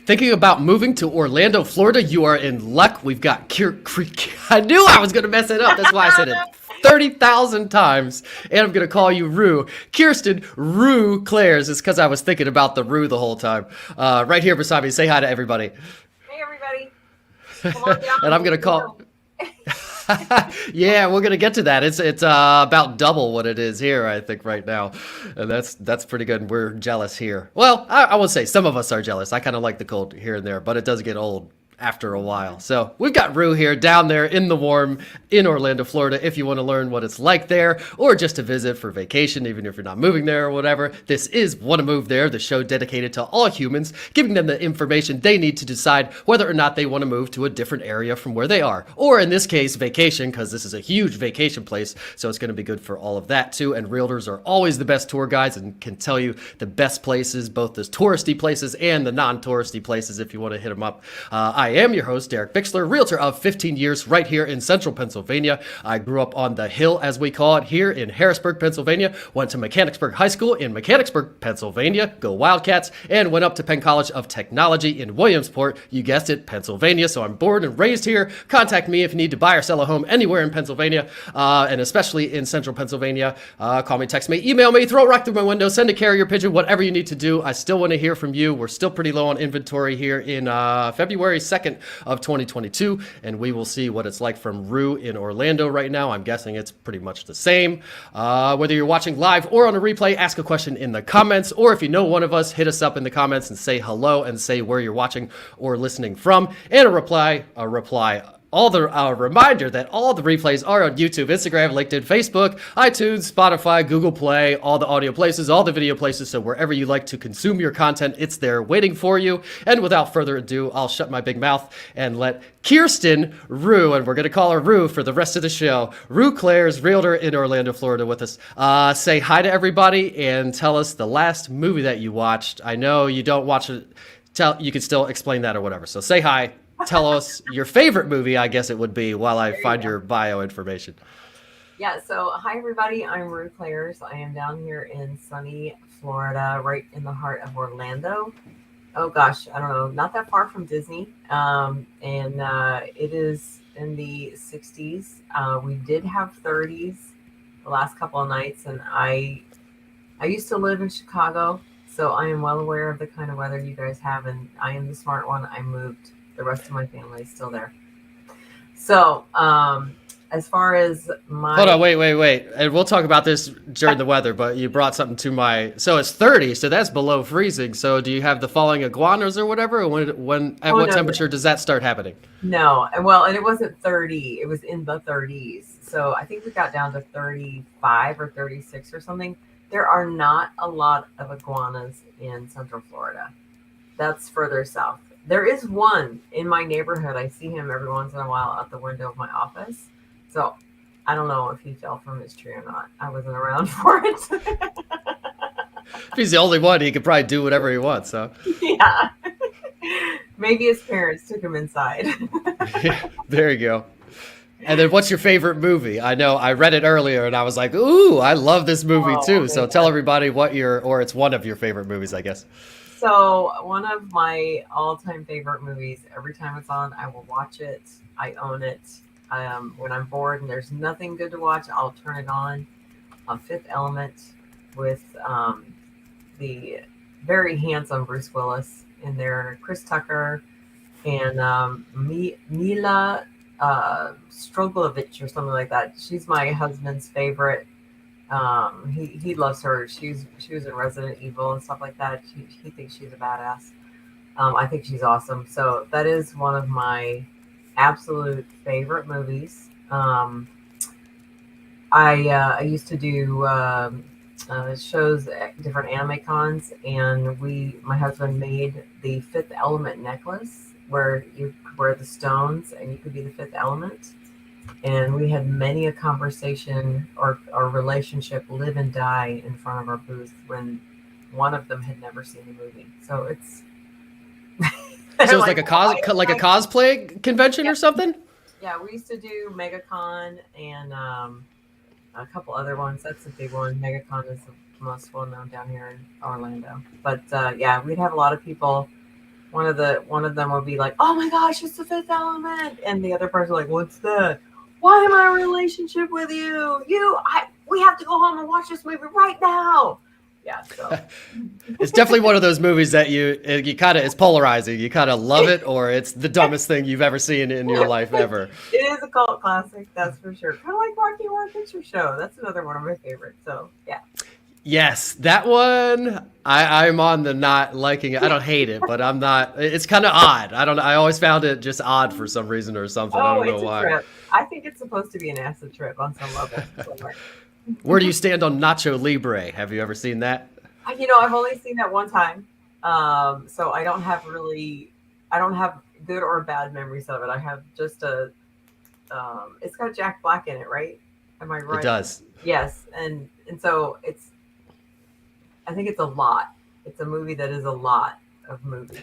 Thinking about moving to Orlando, Florida? You are in luck. We've got I knew I was going to mess it up. That's why I said it 30,000 times. And I'm going to call you Rue. Kirsten.Klaers. It's because I was thinking about the Rue the whole time. Right here beside me. Say hi to everybody. Hey, everybody. Come on down. And I'm going to call... Yeah, we're gonna get to that. It's about double what it is here, I think, right now, and that's pretty good. And we're jealous here. Well, I will say some of us are jealous. I kind of like the cold here and there, but it does get old after a while. So we've got Rue here down there in the warm in Orlando, Florida. If you want to learn what it's like there, or just to visit for vacation, even if you're not moving there or whatever, this is Want to Move There, the show dedicated to all humans, giving them the information they need to decide whether or not they want to move to a different area from where they are, or in this case, vacation, because this is a huge vacation place. So it's going to be good for all of that too. And realtors are always the best tour guides and can tell you the best places, both the touristy places and the non-touristy places if you want to hit them up. I am your host, DerekBicksler, realtor of 15 years right here in central Pennsylvania. I grew up on the hill, as we call it, here in Harrisburg, Pennsylvania. Went to Mechanicsburg High School in Mechanicsburg, Pennsylvania. Go Wildcats. And went up to Penn College of Technology in Williamsport. You guessed it, Pennsylvania. So I'm born and raised here. Contact me if you need to buy or sell a home anywhere in Pennsylvania, and especially in central Pennsylvania. Call me, text me, email me, throw a rock through my window, send a carrier pigeon, whatever you need to do. I still want to hear from you. We're still pretty low on inventory here in February 2nd of 2022, and we will see what it's like from Rue in Orlando right now. I'm guessing it's pretty much the same. Whether you're watching live or on a replay, ask a question in the comments, or if you know one of us, hit us up in the comments and say hello and say where you're watching or listening from, and a reply. Reminder that all the replays are on YouTube, Instagram, LinkedIn, Facebook, iTunes, Spotify, Google Play, all the audio places, all the video places. So wherever you like to consume your content, it's there waiting for you. And without further ado, I'll shut my big mouth and let Kirsten Rue, and we're going to call her Rue for the rest of the show, Klaers, realtor in Orlando, Florida, with us. Say hi to everybody and tell us the last movie that you watched. I know you don't watch it. You can still explain that or whatever. So say hi. Tell us your favorite movie, I guess it would be, while I find your bio information. Yeah, so hi, everybody. I'm Rue Klaers. I am down here in sunny Florida, right in the heart of Orlando. Oh, gosh, I don't know, not that far from Disney. It is in the 60s. We did have 30s the last couple of nights, and I used to live in Chicago, so I am well aware of the kind of weather you guys have, and I am the smart one. I moved. The rest of my family is still there. So, as far as my... Hold on, wait. And we'll talk about this during the weather, but you brought something to my... So it's 30, so that's below freezing. So do you have the falling iguanas or whatever? Or what temperature does that start happening? No, and it wasn't 30. It was in the 30s. So I think we got down to 35 or 36 or something. There are not a lot of iguanas in Central Florida. That's further south. There is one in my neighborhood. I see him every once in a while out the window of my office. So I don't know if he fell from his tree or not. I wasn't around for it. If he's the only one, he could probably do whatever he wants. So yeah. Maybe his parents took him inside. Yeah, there you go. And then what's your favorite movie? I know I read it earlier and I was like, ooh, I love this movie too. So tell everybody or it's one of your favorite movies, I guess. So one of my all-time favorite movies, every time it's on, I will watch it. I own it. When I'm bored and there's nothing good to watch, I'll turn it on. Fifth Element with the very handsome Bruce Willis in there, Chris Tucker, and Mila Stroglovich or something like that. She's my husband's favorite. He loves her. She was in Resident Evil and stuff like that. He thinks she's a badass. I think she's awesome. So that is one of my absolute favorite movies. I used to do shows at different anime cons, and my husband made the Fifth Element necklace where you wear the stones and you could be the fifth element. And we had many a conversation or relationship live and die in front of our booth when one of them had never seen the movie. So it's so it's like a cosplay convention or something? Yeah, we used to do MegaCon and a couple other ones. That's a big one. MegaCon is the most well known down here in Orlando. But yeah, we'd have a lot of people one of them would be like, "Oh my gosh, it's the Fifth Element," and the other person like, "What's that? Why am I in a relationship with you? We have to go home and watch this movie right now." Yeah, so It's definitely one of those movies that you kind of, it's polarizing. You kind of love it, or it's the dumbest thing you've ever seen in your life ever. it is a cult classic, that's for sure. Kind of like Rocky Horror Picture Show. That's another one of my favorites. So yeah. Yes, that one. I'm on the not liking it. I don't hate it, but I'm not. It's kind of odd. I don't know. I always found it just odd for some reason or something. I Oh, don't know it's a why. trip. I think it's supposed to be an acid trip on some level. Somewhere. Where do you stand on Nacho Libre? Have you ever seen that? I've only seen that one time. So I don't have good or bad memories of it. I have just it's got Jack Black in it, right? Am I right? It does. Yes. And so I think it's a lot. It's a movie that is a lot of movie.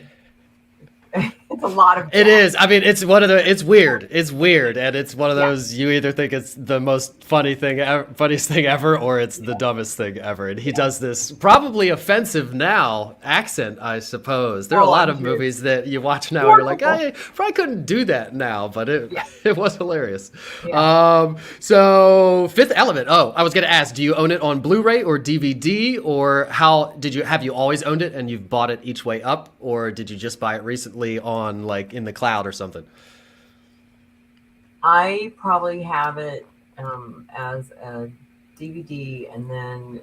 It's a lot of. It is. I mean, it's one of the. It's weird. It's weird, and it's one of those. You either think it's the most funniest thing ever, or it's the dumbest thing ever. And he does this probably offensive now accent, I suppose. There are a lot of movies that you watch now, and you're like, I probably couldn't do that now, but it was hilarious. Yeah. So Fifth Element. Oh, I was gonna ask, do you own it on Blu-ray or DVD, or have you always owned it and you've bought it each way up, or did you just buy it recently on like in the cloud or something? I probably have it as a DVD, and then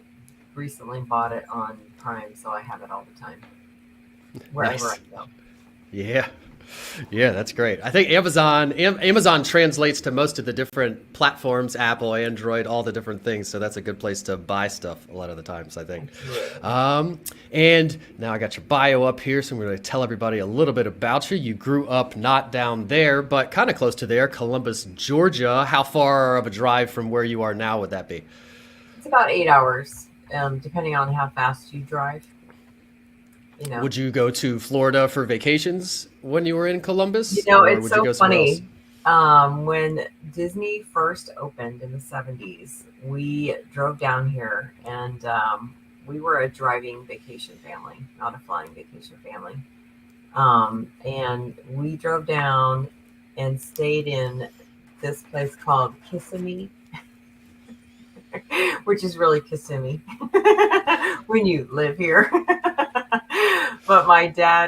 recently bought it on Prime, so I have it all the time wherever I go. Yeah, that's great. I think Amazon translates to most of the different platforms, Apple, Android, all the different things. So that's a good place to buy stuff a lot of the times, I think. And now I got your bio up here, so I'm going to tell everybody a little bit about you. You grew up not down there, but kind of close to there, Columbus, Georgia. How far of a drive from where you are now would that be? It's about 8 hours, depending on how fast you drive. Would you go to Florida for vacations when you were in Columbus? It's so funny. When Disney first opened in the 70s, we drove down here, and we were a driving vacation family, not a flying vacation family. And we drove down and stayed in this place called Kissimmee, which is really Kissimmee when you live here. But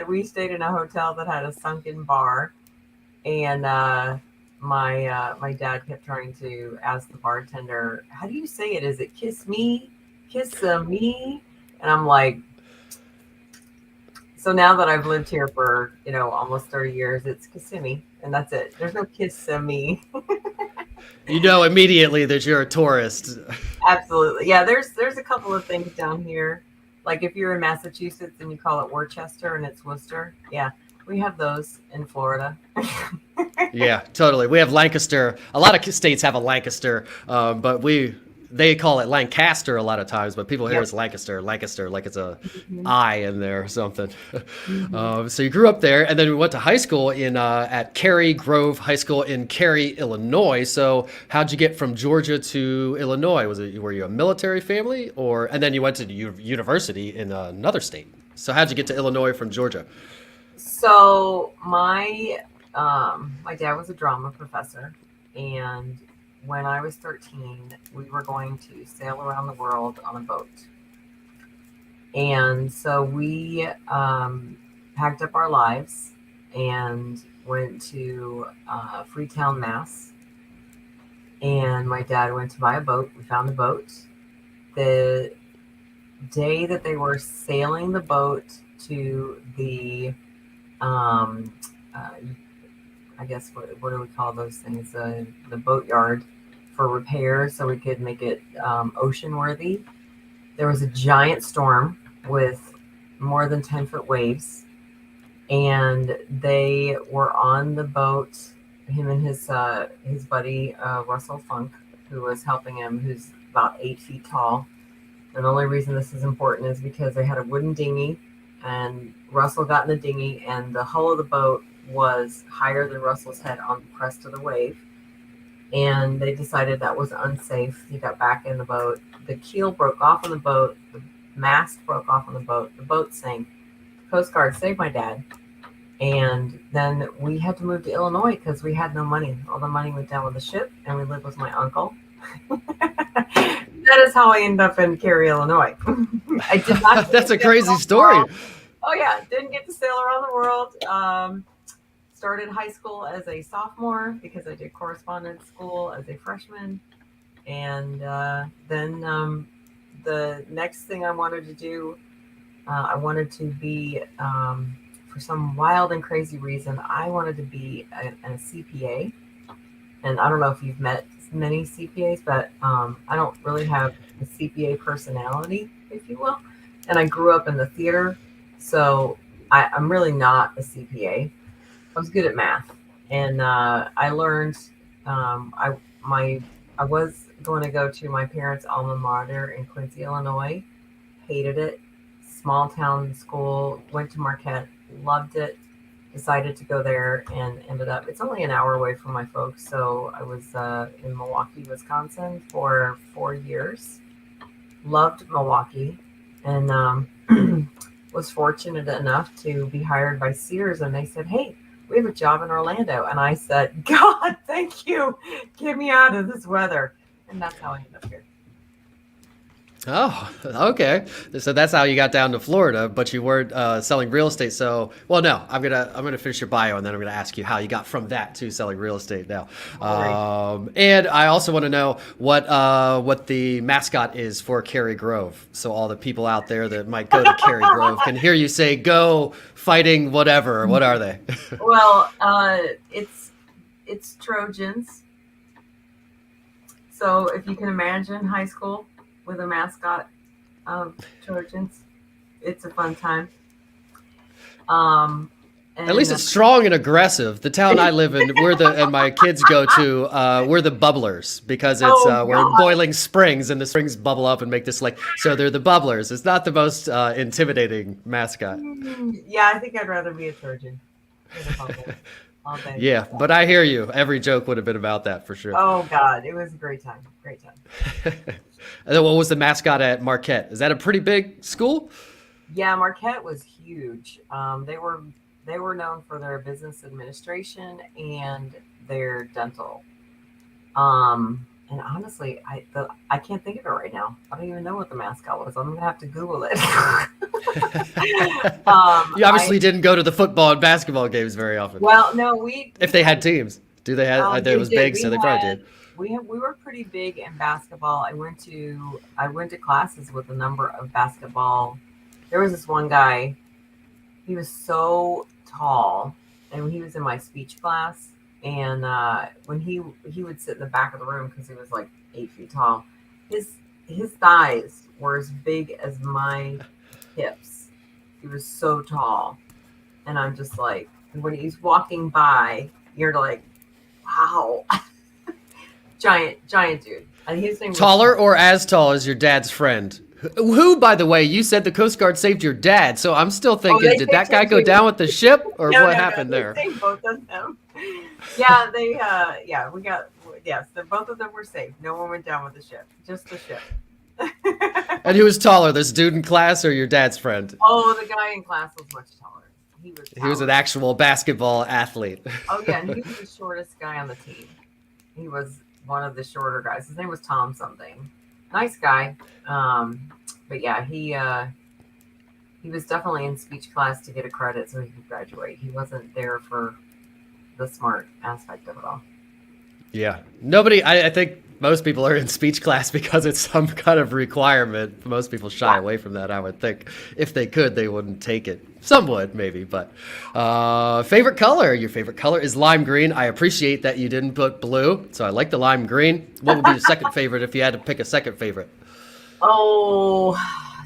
we stayed in a hotel that had a sunken bar, and my dad kept trying to ask the bartender, "How do you say it? Is it kiss me, me?" And I'm like, so now that I've lived here for almost 30 years, it's Kissimmee, and that's it. There's no kiss me. Immediately that you're a tourist. Absolutely, yeah. There's a couple of things down here. Like if you're in Massachusetts and you call it Worcester and it's Worcester, yeah, we have those in Florida. Yeah, totally. We have Lancaster. A lot of states have a Lancaster, but they call it Lancaster a lot of times, but people hear it's Lancaster, like it's a I in there or something. So you grew up there, and then we went to high school at Cary-Grove High School in Cary, Illinois. So how'd you get from Georgia to Illinois? Were you a military family, and then you went to university in another state? So how'd you get to Illinois from Georgia? So my dad was a drama professor, and when I was 13, we were going to sail around the world on a boat. And so we packed up our lives and went to Freetown, Mass. And my dad went to buy a boat. We found a boat. The day that they were sailing the boat to the, I guess, what do we call those things? The boatyard for repairs, so we could make it ocean worthy. There was a giant storm with more than 10-foot waves, and they were on the boat. Him and his buddy Russell Funk, who was helping him, who's about 8 feet tall. And the only reason this is important is because they had a wooden dinghy, and Russell got in the dinghy, and the hull of the boat was higher than Russell's head on the crest of the wave. And they decided that was unsafe. He got back in the boat. The keel broke off on the boat. The mast broke off on the boat. The boat sank. The Coast Guard saved my dad. And then we had to move to Illinois because we had no money. All the money went down with the ship, and we lived with my uncle. That is how I ended up in Cary, Illinois. I did not. That's a crazy story. Oh yeah, didn't get to sail around the world. Started high school as a sophomore because I did correspondence school as a freshman, and then the next thing I wanted to do, I wanted to be, for some wild and crazy reason, I wanted to be a CPA. And I don't know if you've met many CPAs, but I don't really have a CPA personality, if you will. And I grew up in the theater, so I'm really not a CPA. I was good at math, and I learned. I was going to go to my parents' alma mater in Quincy, Illinois. Hated it. Small town school. Went to Marquette. Loved it. Decided to go there and ended up. It's only an hour away from my folks, so I was in Milwaukee, Wisconsin for 4 years. Loved Milwaukee, and was fortunate enough to be hired by Sears, and they said, "Hey, we have a job in Orlando." And I said, "God, thank you. Get me out of this weather." And that's how I ended up here. Oh, okay. So that's how you got down to Florida, but you weren't selling real estate. So, well, no, I'm gonna finish your bio, and then I'm gonna ask you how you got from that to selling real estate now. And I also want to know what the mascot is for Cary-Grove, so all the people out there that might go to Cary-Grove can hear you say "Go Fighting Whatever." What are they? Well, it's Trojans. So if you can imagine high school with a mascot of Trojans, it's a fun time. At least it's strong and aggressive. The town I live in, and my kids go to, we're the bubblers because it's we're in boiling springs, and the springs bubble up and make this like. So they're the bubblers. It's not the most intimidating mascot. Yeah, I think I'd rather be a Trojan than a bubbler all day. Yeah, but I hear you. Every joke would have been about that for sure. Oh God, it was a great time. Great time. And then what was the mascot at Marquette? Is that a pretty big school? Yeah, Marquette was huge. They were known for their business administration and their dental. And honestly, I can't think of it right now. I don't even know what the mascot was. I'm gonna have to Google it. You obviously didn't go to the football and basketball games very often. Well, no, if they had teams, do they have? It was big, so they probably did. We were pretty big in basketball. I went to classes with a number of basketball. There was this one guy. He was so tall, and he was in my speech class. And when he would sit in the back of the room because he was like 8 feet tall, his thighs were as big as my hips. He was so tall, and I'm just like, when he's walking by, you're like, wow. Giant dude. And his name Taller or as tall as your dad's friend? Who, by the way, you said the Coast Guard saved your dad, so I'm still thinking, did that guy go down with the ship, or what happened there? They saved both of them. Yeah, both of them were saved. No one went down with the ship, just the ship. And who was taller, this dude in class or your dad's friend? Oh, the guy in class was much taller. He was an actual basketball athlete. Oh yeah, and he was the shortest guy on the team. He was one of the shorter guys. His name was Tom something. Nice guy. But yeah, he was definitely in speech class to get a credit so he could graduate. He wasn't there for the smart aspect of it all. Yeah. I think most people are in speech class because it's some kind of requirement. Most people shy away from that, I would think. If they could, they wouldn't take it. Some would, maybe, but favorite color? Your favorite color is lime green. I appreciate that you didn't put blue, so I like the lime green. What would be your second favorite if you had to pick a second favorite? Oh,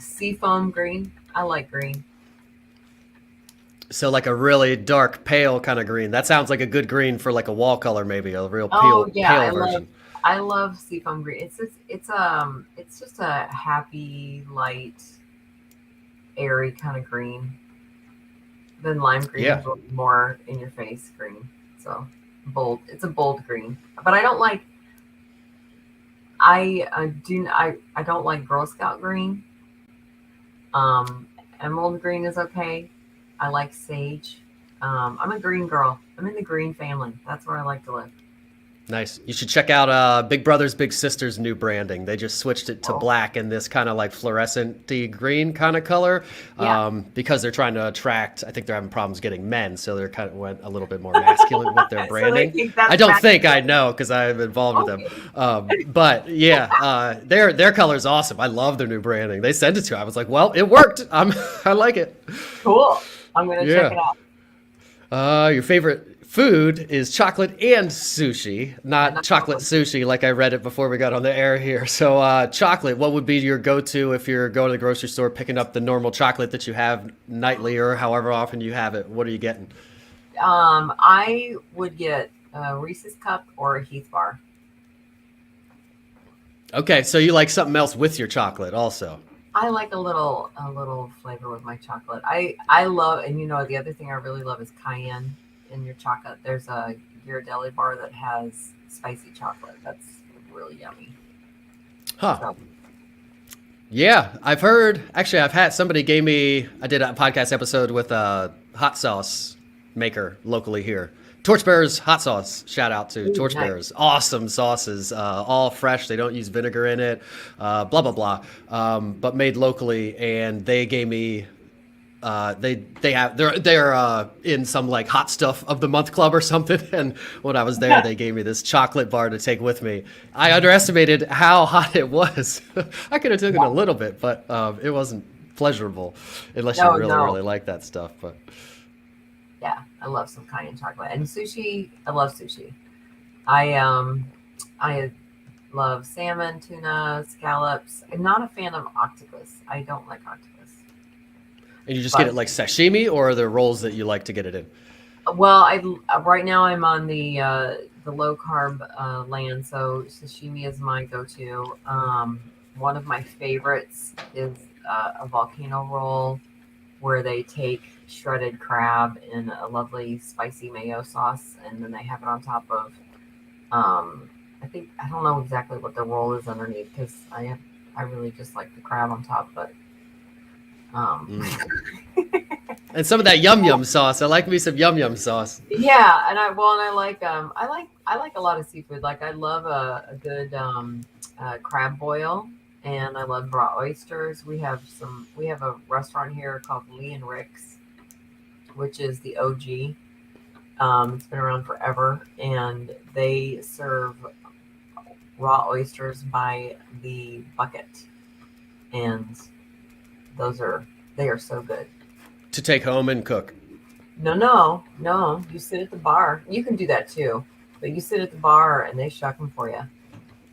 seafoam green. I like green. So like a really dark, pale kind of green. That sounds like a good green for like a wall color, maybe a real pale version. I love seafoam green. It's just a happy, light, airy kind of green. Then lime green is more in your face green. So bold. It's a bold green. But I don't like. I don't like Girl Scout green. Emerald green is okay. I like sage. I'm a green girl. I'm in the green family. That's where I like to live. Nice. You should check out Big Brothers Big Sisters new branding. They just switched it to Oh, black and this kind of like fluorescent-y green kind of color yeah. because they're trying to attract. I think they're having problems getting men, so they're kind of went a little bit more masculine with their So they branding. think I that's don't think I masculine. know because I'm involved with them, Okay. but yeah, their color's awesome. I love their new branding. They sent it to. I was like, well, it worked. I like it. Cool. I'm gonna check it Yeah. out. Your favorite food is chocolate and sushi, And not I chocolate sushi like I read it before we got on the air here. So, chocolate, what would be your go-to if you're going to the grocery store picking up the normal chocolate that you have nightly or however often you have it? What are you getting? I would get a Reese's cup or a Heath bar. Okay, so you like something else with your chocolate also. I like a little flavor with my chocolate. I love, and the other thing I really love is cayenne in your chocolate. There's a Ghirardelli bar that has spicy chocolate. That's really yummy. Huh. So Yeah, I've heard. Actually, I've had somebody gave me. I did a podcast episode with a hot sauce maker locally here. Torchbearers hot sauce. Shout out to ooh, nice. Torchbearers. Awesome sauces, all fresh. They don't use vinegar in it. Blah blah blah. But made locally, and they gave me. They're in some like hot stuff of the month club or something. And when I was there, they gave me this chocolate bar to take with me. I underestimated how hot it was. I could have taken a Yeah. little bit, but it wasn't pleasurable unless you No, really no. really like that stuff. But Yeah, I love some cayenne chocolate and sushi. I love sushi. I love salmon, tuna, scallops. I'm not a fan of octopus. I don't like octopus. and you just get But it like sashimi, or are there rolls that you like to get it in? well, I right now I'm on the low carb land, so sashimi is my go-to. One of my favorites is a volcano roll where they take shredded crab in a lovely spicy mayo sauce, and then they have it on top of. I don't know exactly what the roll is underneath because I really just like the crab on top, but um, Mm. And some of that yum yum sauce. I like me some yum yum sauce. yeah, and I like a lot of seafood. Like I love a good crab boil, and I love raw oysters. We have a restaurant here called Lee and Rick's, which is the OG. It's been around forever, and they serve raw oysters by the bucket, and they are so good. To take home and cook. No, no, no. You sit at the bar. You can do that too, but you sit at the bar and they shuck them for you.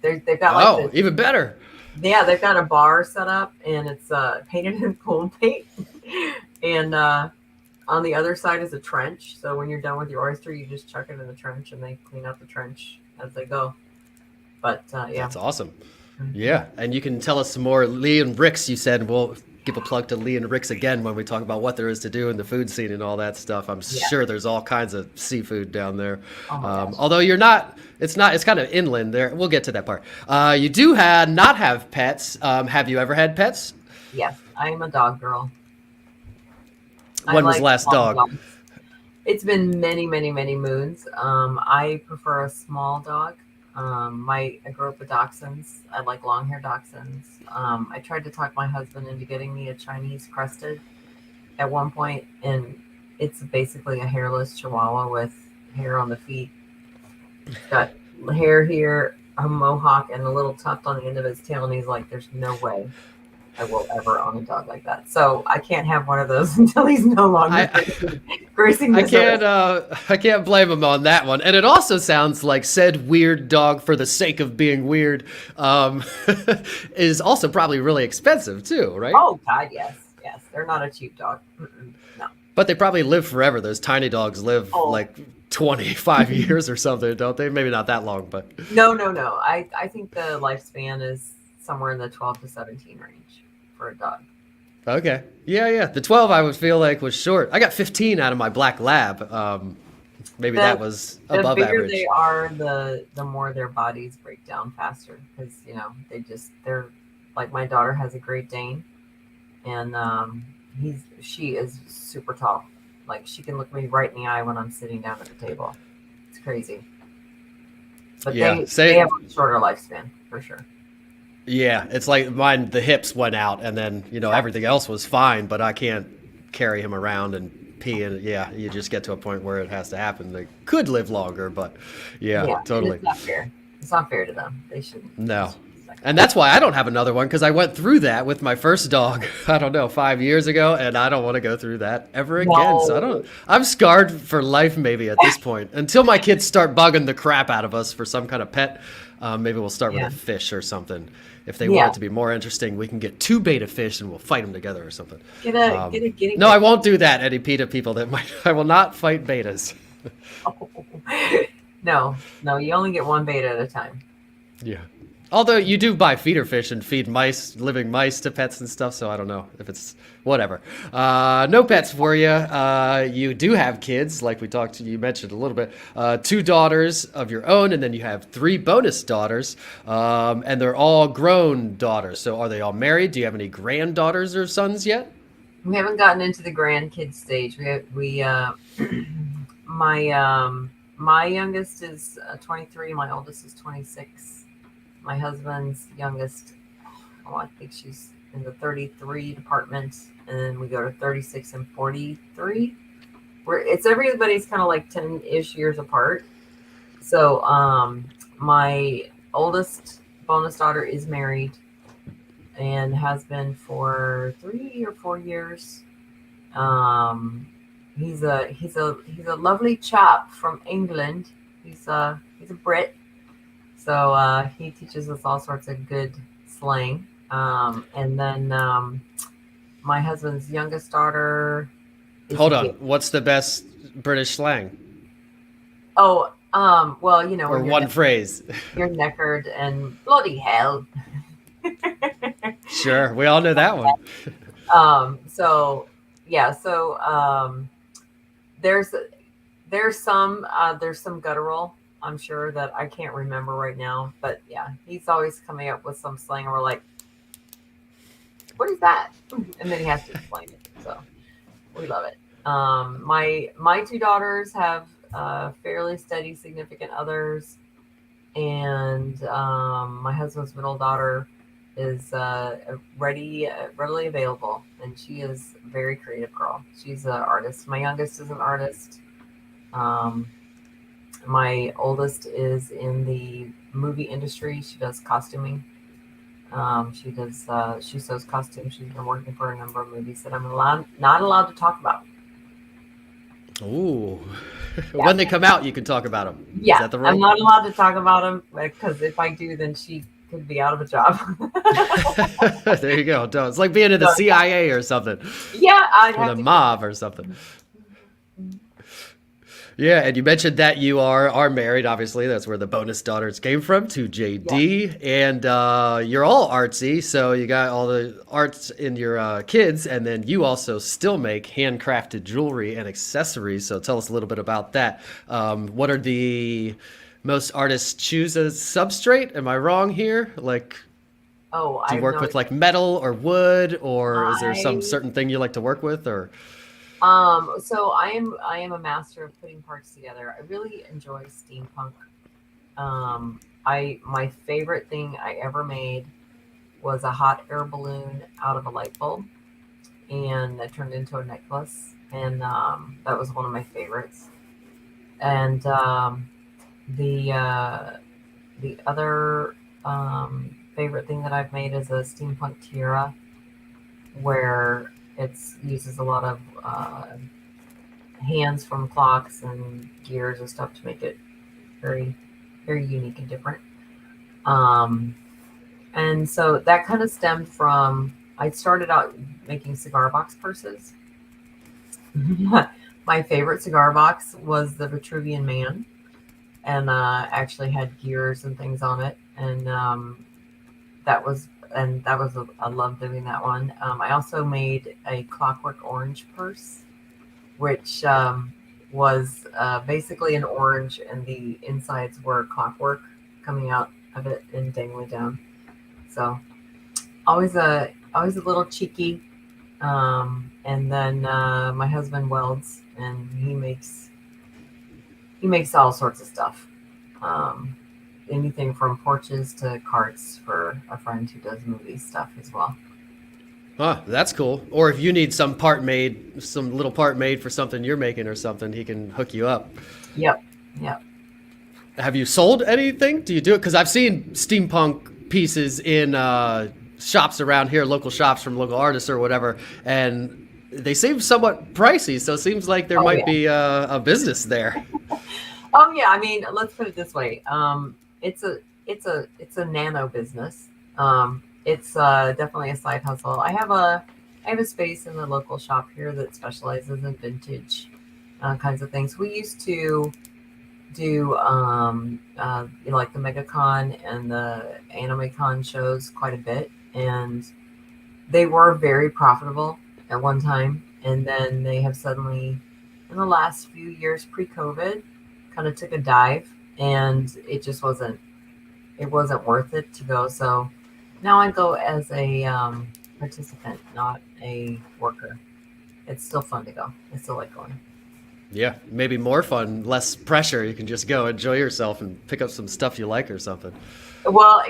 They've got like Oh, this. even better. Yeah, they've got a bar set up and it's painted in gold paint, and on the other side is a trench. So when you're done with your oyster, you just chuck it in the trench and they clean out the trench as they go. But yeah. That's awesome. Mhm. Yeah, and you can tell us some more. Lee and Rick's, you said. We'll give a plug to Lee and Rick's again when we talk about what there is to do in the food scene and all that stuff. I'm Yeah. sure there's all kinds of seafood down there. Oh my gosh. Although it's kind of inland there. We'll get to that part. You do not have pets. Have you ever had pets? Yes, I am a dog girl. I When was the like last small dog? dogs. It's been many, many, many moons. I prefer a small dog. I grew up with dachshunds. I like long hair dachshunds. I tried to talk my husband into getting me a Chinese crested at one point, and it's basically a hairless Chihuahua with hair on the feet. It's got hair here, a mohawk, and a little tuft on the end of his tail. And he's like, "There's no way I will ever own a dog like that." So I can't have one of those until he's no longer I gracing I this can't earth. I can't blame him on that one. And it also sounds like said weird dog for the sake of being weird is also probably really expensive too, right? Oh God, yes, yes. They're not a cheap dog. Mm-mm, no. But they probably live forever. Those tiny dogs live Oh. like 25 years or something, don't they? Maybe not that long, but No, no, no. I think the lifespan is somewhere in the 12 to 17 range for a dog. okay. Yeah, yeah. The 12 I would feel like was short. I got 15 out of my black lab. Maybe The that was the above bigger average. they are, the more their bodies break down faster because they're like my daughter has a Great Dane, and she is super tall, Like she can look me right in the eye when I'm sitting down at the table. It's crazy. But Yeah, they have a shorter lifespan for sure. Yeah, it's like mine. The hips went out, and then everything else was fine, but I can't carry him around and pee. And yeah, you just get to a point where it has to happen. They could live longer, but yeah, Yeah, and totally. it's not fair. It's not fair to them. They shouldn't. No. And that's why I don't have another one, because I went through that with my first dog, I don't know, 5 years ago, and I don't want to go through that ever again. So I'm scarred for life maybe at this point. Until my kids start bugging the crap out of us for some kind of pet, maybe we'll start with a fish or something. If they want it to be more interesting, we can get 2 beta fish and we'll fight them together or something. Get a No, I won't do that, Eddie PETA people. I will not fight betas. No, you only get 1 beta at a time. Yeah. Although you do buy feeder fish and feed living mice to pets and stuff, so I don't know if it's whatever. No pets for you. You do have kids, like you mentioned a little bit. 2 daughters of your own, and then you have 3 bonus daughters, and they're all grown daughters. So are they all married? Do you have any granddaughters or sons yet? We haven't gotten into the grandkid stage. My youngest is 23. My oldest is 26. My husband's youngest, I think she's in the 33 department, and then we go to 36 and 43. Everybody's kind of like 10-ish years apart. So my oldest bonus daughter is married and has been for 3 or 4 years. He's a lovely chap from England. He's a Brit. So he teaches us all sorts of good slang. And then my husband's youngest daughter. Hold on. What's the best British slang? Oh, well, or one phrase. You're knackered and bloody hell. Sure, we all know that one. So yeah, there's some guttural, I'm sure, that I can't remember right now, but yeah, he's always coming up with some slang and we're like, what is that? And then he has to explain it. So we love it. My 2 daughters have fairly steady significant others, and my husband's middle daughter is readily available, and she is a very creative girl. She's an artist. My youngest is an artist. My oldest is in the movie industry. She does costuming. She sews costumes. She's been working for a number of movies that I'm not allowed to talk about. Ooh. Yeah. When they come out, you can talk about them. Yeah, is that the rule? I'm not allowed to talk about them, because if I do, then she could be out of a job. There you go. It's like being in the CIA or something. Yeah, I'd have the mob or something. Yeah, and you mentioned that you are married, obviously. That's where the bonus daughters came from, to JD. Yeah. And you're all artsy, so you got all the arts in your kids, and then you also still make handcrafted jewelry and accessories. So tell us a little bit about that. What are most artists choose as substrate? Am I wrong here? Like, do you work with like metal or wood, or is there some certain thing you like to work with, or? So I am a master of putting parts together. I really enjoy steampunk. My favorite thing I ever made was a hot air balloon out of a light bulb, and that turned into a necklace, and that was one of my favorites. And the other favorite thing that I've made is a steampunk tiara, where it uses a lot of hands from clocks and gears and stuff to make it very, very unique and different. And so that kind of stemmed from, I started out making cigar box purses. My favorite cigar box was the Vitruvian Man, and actually had gears and things on it. And I love doing that one. I also made a Clockwork orange purse, which was basically an orange, and the insides were clockwork coming out of it and dangling down. So always a little cheeky, And then my husband welds, and he makes all sorts of stuff. Um, Anything from porches to carts for a friend who does movie stuff as well. Huh, that's cool. Or if you need some part made, some little part made for something you're making or something, he can hook you up. Yep, yep. Have you sold anything? Do you do it? Because I've seen steampunk pieces in shops around here, local shops from local artists or whatever, and they seem somewhat pricey. So it seems like there Oh might yeah. be a business there. Yeah. I mean, let's put it this way. It's a nano business. It's definitely a side hustle. I have a space in the local shop here that specializes in vintage kinds of things. We used to do like the MegaCon and the AnimeCon shows quite a bit, and they were very profitable at one time, and then they have suddenly, in the last few years pre-COVID, kind of took a dive, and it wasn't worth it to go. So now I go as a participant, not a worker. It's still fun to go. I still like going. Yeah, maybe more fun, less pressure. You can just go enjoy yourself and pick up some stuff you like or something. Well,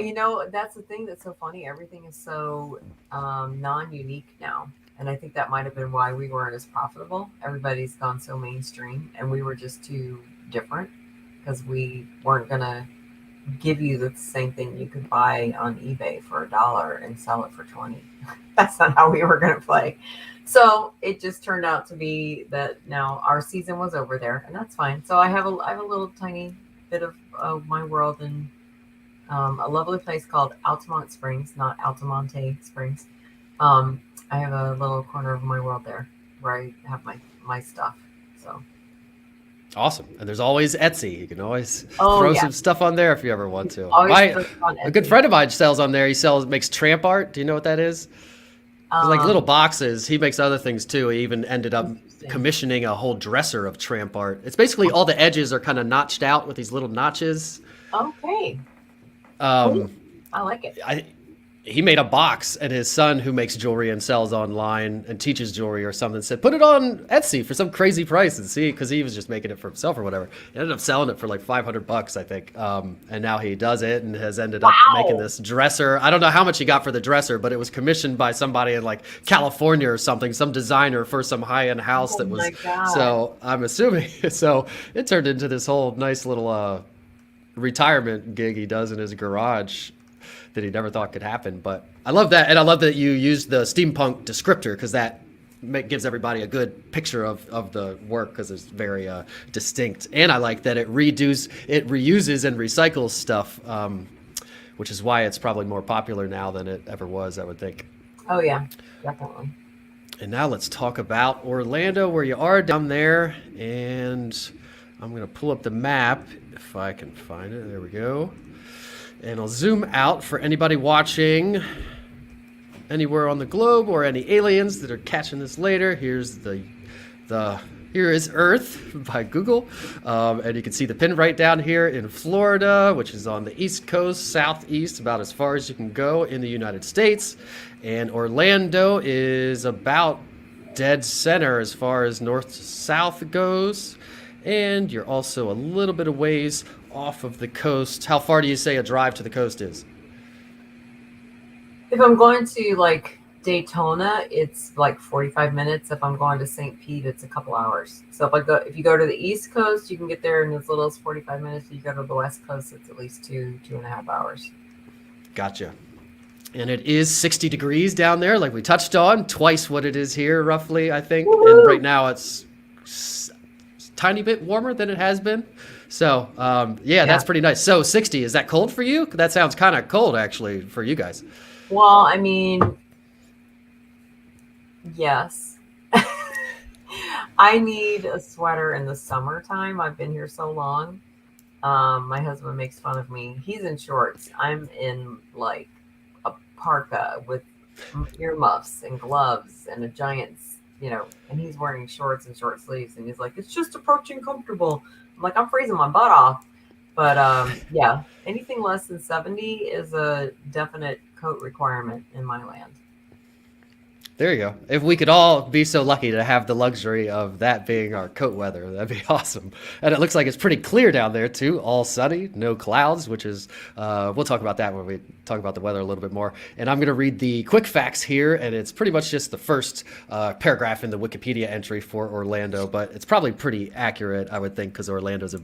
that's the thing that's so funny. Everything is so non-unique now. And I think that might have been why we weren't as profitable. Everybody's gone so mainstream, and we were just too different because we weren't going to give you the same thing you could buy on eBay for $1 and sell it for 20. That's not how we were going to play. So it just turned out to be that now our season was over there, and that's fine. So I have a little tiny bit of my world in a lovely place called Altamont Springs, not Altamonte Springs. I have a little corner of my world there where I have my stuff. So Awesome. And there's always Etsy. You can always Oh throw yeah, some stuff on there if you ever want to. always My put on a good Etsy. friend of mine sells on there. Makes tramp art. Do you know what that is? It's like little Um, boxes. He makes other things too. He even ended up Interesting. commissioning a whole dresser of tramp art. It's basically all the edges are kind of notched out with these little notches. Okay, cool. Um, I like it. I he made a box, and his son, who makes jewelry and sells online and teaches jewelry or something, said put it on Etsy for some crazy price and see, because he was just making it for himself or whatever. He ended up selling it for like $500, I think. And now he does it and has ended up making Wow. this dresser. I don't know how much he got for the dresser, but it was commissioned by somebody in like California or something, some designer for some high end house Oh that was. my God. So I'm assuming. So it turned into this whole nice little retirement gig he does in his garage that he never thought could happen. But I love that, and I love that you used the steampunk descriptor, because that gives everybody a good picture of the work, because it's very distinct. And I like that it reuses and recycles stuff, which is why it's probably more popular now than it ever was, I would think. Oh yeah, definitely. And now let's talk about Orlando, where you are down there. And I'm going to pull up the map if I can find it. There we go. And I'll zoom out for anybody watching anywhere on the globe, or any aliens that are catching this later. Here's here is Earth by Google, and you can see the pin right down here in Florida, which is on the East Coast, southeast, about as far as you can go in the United States. And Orlando is about dead center as far as north to south goes. And you're also a little bit of ways off of the coast. How far do you say a drive to the coast is? If I'm going to like Daytona, it's like 45 minutes. If I'm going to St. Pete, it's a couple hours. So if you go to the East Coast, you can get there in as little as 45 minutes. If you go to the West Coast, it's at least 2.5 hours. Gotcha. And it is 60 degrees down there, like we touched on, twice what it is here, roughly, I think. And right Woo! now it's tiny bit warmer than it has been. So, yeah, Yeah. that's pretty nice. So 60, is that cold for you? That sounds kind of cold, actually, for you guys. Well, I mean, yes. I need a sweater in the summertime. I've been here so long. My husband makes fun of me. He's in shorts. I'm in like a parka with earmuffs and gloves and a giant, and he's wearing shorts and short sleeves. And he's like, it's just approaching comfortable. I'm like, I'm freezing my butt off. But yeah, anything less than 70 is a definite coat requirement in my land. There you go. If we could all be so lucky to have the luxury of that being our coat weather, that'd be awesome. And it looks like it's pretty clear down there too, all sunny, no clouds, which is, we'll talk about that when we talk about the weather a little bit more. And I'm going to read the quick facts here, and it's pretty much just the first paragraph in the Wikipedia entry for Orlando, but it's probably pretty accurate, I would think, because Orlando's a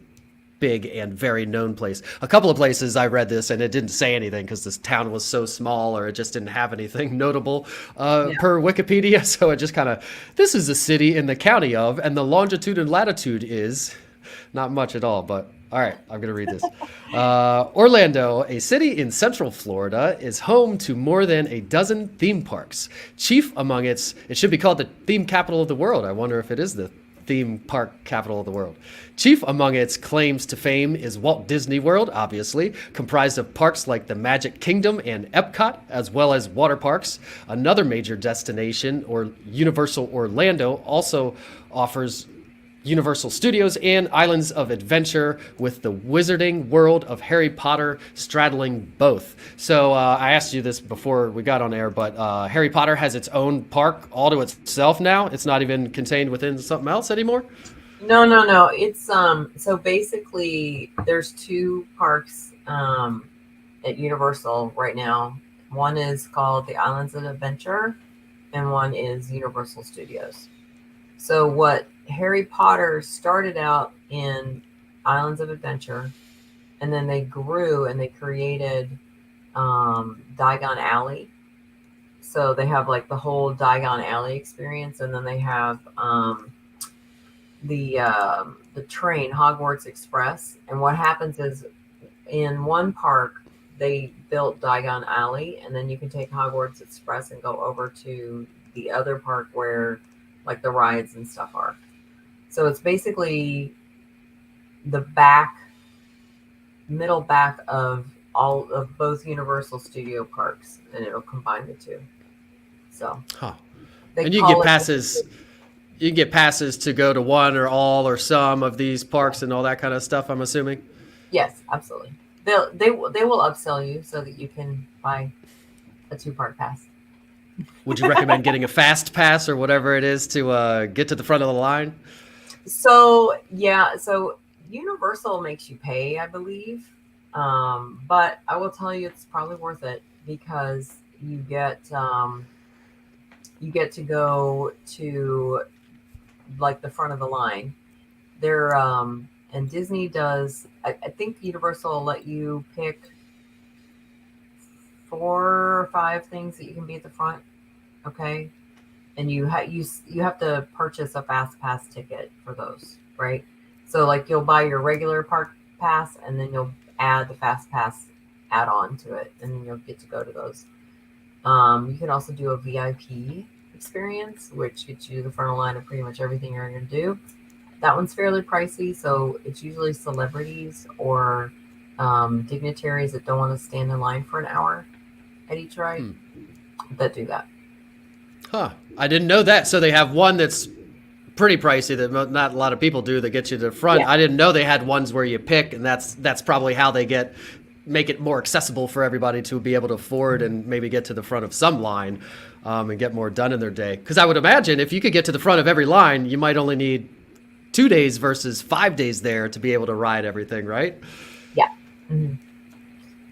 big and very known place. A couple of places I read this and it didn't say anything because this town was so small, or it just didn't have anything notable per Wikipedia. So it just kind of, this is a city in the county of, and the longitude and latitude is not much at all. But all right, I'm going to read this. Orlando, a city in central Florida, is home to more than a dozen theme parks. Chief among it should be called the theme capital of the world. I wonder if it is the theme park capital of the world. Chief among its claims to fame is Walt Disney World, obviously, comprised of parks like the Magic Kingdom and Epcot, as well as water parks. Another major destination, or Universal Orlando, also offers Universal Studios and Islands of Adventure, with the Wizarding World of Harry Potter straddling both. So I asked you this before we got on air, but Harry Potter has its own park all to itself now. It's not even contained within something else anymore? No. It's so basically there's two parks at Universal right now. One is called the Islands of Adventure, and one is Universal Studios. So what Harry Potter started out in Islands of Adventure, and then they grew and they created Diagon Alley. So they have like the whole Diagon Alley experience, and then they have the train, Hogwarts Express. And what happens is, in one park they built Diagon Alley, and then you can take Hogwarts Express and go over to the other park where like the rides and stuff are. So it's basically the middle back of all of both Universal Studio parks, and it'll combine the two. So, and you get passes. You can get passes to go to one or all or some of these parks and all that kind of stuff, I'm assuming. Yes, absolutely. They will upsell you so that you can buy a 2-park pass. Would you recommend getting a fast pass or whatever it is to get to the front of the line? So Universal makes you pay, I believe. But I will tell you, it's probably worth it because you get to go to like the front of the line. There and Disney does. I think Universal will let you pick 4 or 5 things that you can be at the front. Okay. And you have to purchase a fast pass ticket for those, right? So like you'll buy your regular park pass, and then you'll add the fast pass add-on to it, and then you'll get to go to those. You can also do a VIP experience, which gets you to the front of the line of pretty much everything you're going to do. That one's fairly pricey, so it's usually celebrities or dignitaries that don't want to stand in line for an hour at each ride that do that. Huh. I didn't know that. So they have one that's pretty pricey that not a lot of people do that gets you to the front. Yeah. I didn't know they had ones where you pick, and that's probably how they make it more accessible for everybody to be able to afford and maybe get to the front of some line and get more done in their day. Because I would imagine if you could get to the front of every line, you might only need 2 days versus 5 days there to be able to ride everything, right? Yeah. Mm-hmm.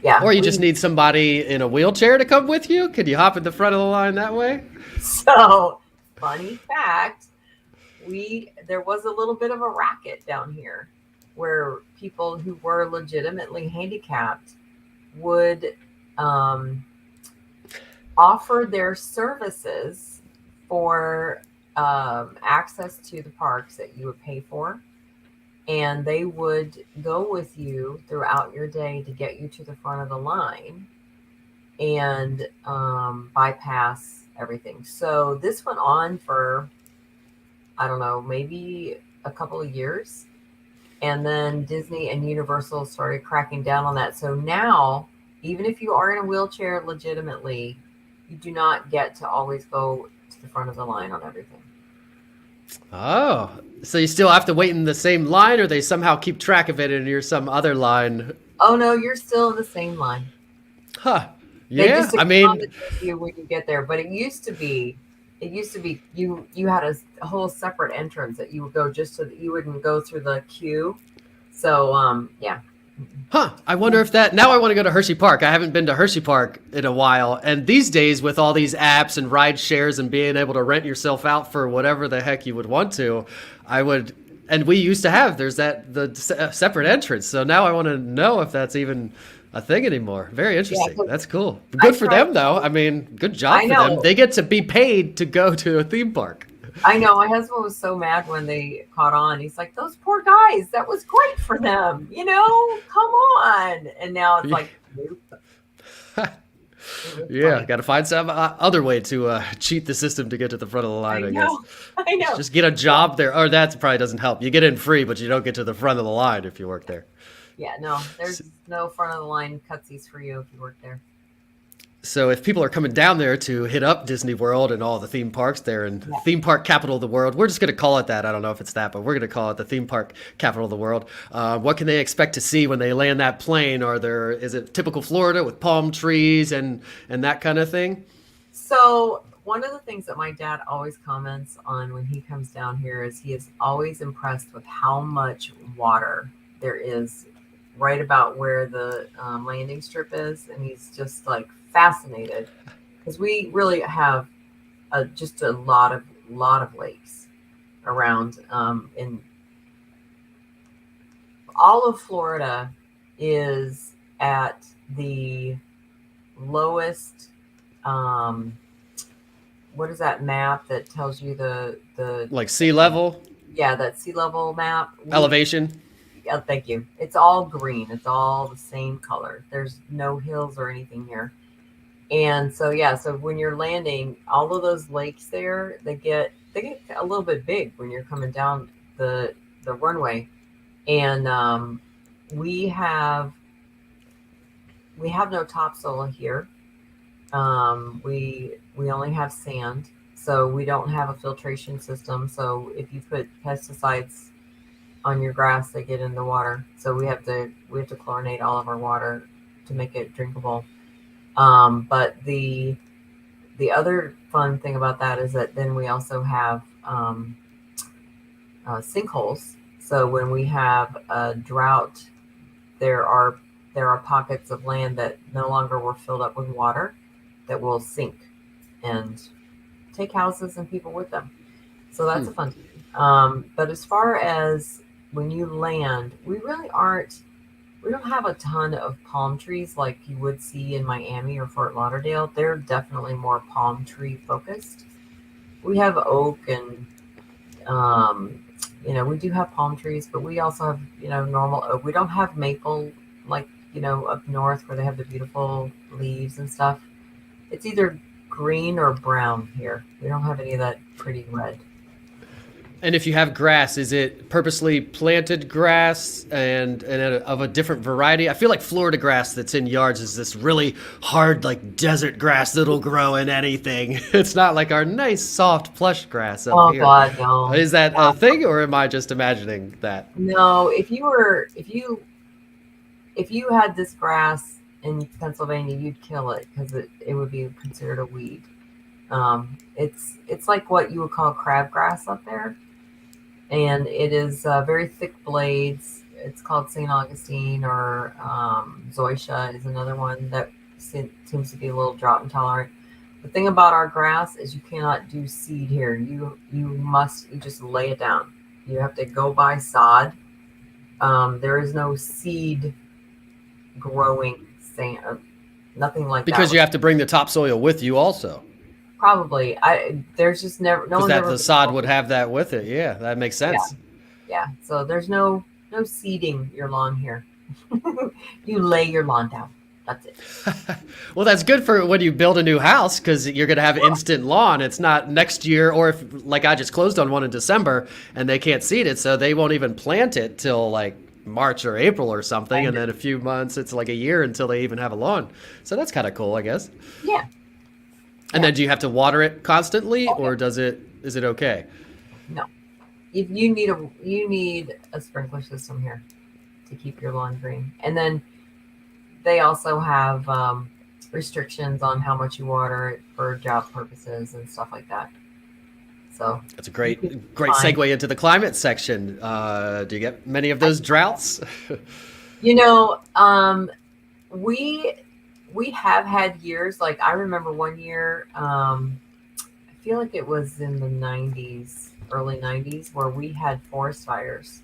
Yeah. Or you just need somebody in a wheelchair to come with you. Could you hop in the front of the line that way? So, funny fact, there was a little bit of a racket down here where people who were legitimately handicapped would offer their services for access to the parks that you would pay for. And they would go with you throughout your day to get you to the front of the line and bypass everything. So this went on for, I don't know, maybe a couple of years. And then Disney and Universal started cracking down on that. So now, even if you are in a wheelchair legitimately, you do not get to always go to the front of the line on everything. Oh, so you still have to wait in the same line, or they somehow keep track of it and you're some other line? Oh, no, you're still in the same line. Huh. Yeah, I mean, you when you get there, but it used to be It used to be you had a whole separate entrance that you would go just so that you wouldn't go through the queue. So yeah. Huh. I wonder if that. Now I want to go to Hershey Park. I haven't been to Hershey Park in a while. And these days, with all these apps and ride shares and being able to rent yourself out for whatever the heck you would want to, I would. And we used to have, there's the separate entrance. So now I want to know if that's even a thing anymore. Very interesting. That's cool. Good for them, though. I mean, good job for them. They get to be paid to go to a theme park. I know. My husband was so mad when they caught on. He's like, those poor guys, that was great for them. Come on. And now it's like, nope. Yeah, got to find some other way to cheat the system to get to the front of the line, I guess. I know. Just get a job there. Or that probably doesn't help. You get in free, but you don't get to the front of the line if you work there. Yeah, no, there's no front of the line cutsies for you if you work there. So if people are coming down there to hit up Disney World and all the theme parks there and theme park capital of the world, we're just going to call it that. I don't know if it's that, but we're going to call it the theme park capital of the world. What can they expect to see when they land that plane? Is it typical Florida with palm trees and that kind of thing? So one of the things that my dad always comments on when he comes down here is he is always impressed with how much water there is right about where the landing strip is. And he's just like fascinated because we really have just a lot of lakes around. In all of Florida is at the lowest. What is that map that tells you the like sea level? Yeah, that sea level map. Elevation. Yeah, thank you. It's all green. It's all the same color. There's no hills or anything here. And so so when you're landing, all of those lakes there, they get a little bit big when you're coming down the runway. And we have no topsoil here. We only have sand, so we don't have a filtration system. So if you put pesticides on your grass, they get in the water. So we have to chlorinate all of our water to make it drinkable. But the other fun thing about that is that then we also have sinkholes. So when we have a drought, there are pockets of land that no longer were filled up with water that will sink and take houses and people with them. So that's a fun thing. But as far as when you land, we don't have a ton of palm trees like you would see in Miami or Fort Lauderdale. They're definitely more palm tree focused. We have oak and, we do have palm trees, but we also have, normal oak. We don't have maple like, up north where they have the beautiful leaves and stuff. It's either green or brown here. We don't have any of that pretty red. And if you have grass, is it purposely planted grass and of a different variety? I feel like Florida grass that's in yards is this really hard, like desert grass that'll grow in anything. It's not like our nice, soft, plush grass up here. Oh God, no. Is that a thing, or am I just imagining that? No, if you had this grass in Pennsylvania, you'd kill it because it would be considered a weed. It's like what you would call crabgrass up there. And it is very thick blades. It's called St. Augustine, or zoysia is another one that seems to be a little drought intolerant. The thing about our grass is you cannot do seed here. You just lay it down. You have to go buy sod. There is no seed growing sand, nothing like that. Because you have to bring the topsoil with you also. Probably. There's just never no one. Because the sod would have that with it. Yeah, that makes sense. Yeah. So there's no seeding your lawn here. You lay your lawn down. That's it. Well, that's good for when you build a new house because you're going to have instant lawn. It's not next year, or if like I just closed on one in December and they can't seed it, so they won't even plant it till like March or April or something, and then a few months, it's like a year until they even have a lawn. So that's kind of cool, I guess. Yeah. And then do you have to water it constantly, or is it okay? No. If you need a sprinkler system here to keep your lawn green. And then they also have restrictions on how much you water it for job purposes and stuff like that. So That's a you could great find, segue into the climate section. Do you get many of those droughts? you know, we we have had years, like I remember one year, I feel like it was in the 90s, early 90s, where we had forest fires,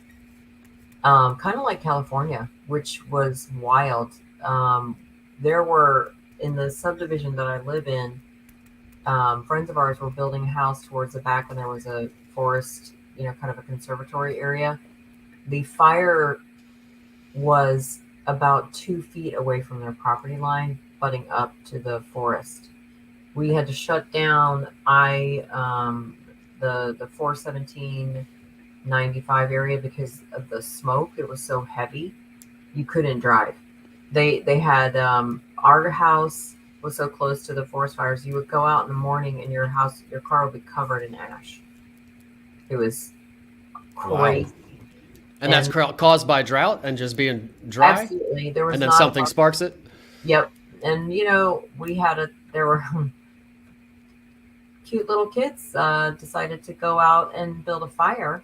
kind of like California, which was wild. Um, there were, in the subdivision that I live in, friends of ours were building a house towards the back, and there was a forest, kind of a conservatory area. The fire was about 2 feet away from their property line, butting up to the forest. We had to shut down the 417-95 area because of the smoke. It was so heavy you couldn't drive. They had, our house was so close to the forest fires. You would go out in the morning and your car would be covered in ash. It was Wow. crazy. And that's And caused by drought and just being dry? absolutely, there was And then not a something park. sparks it? Yep. And there were cute little kids decided to go out and build a fire,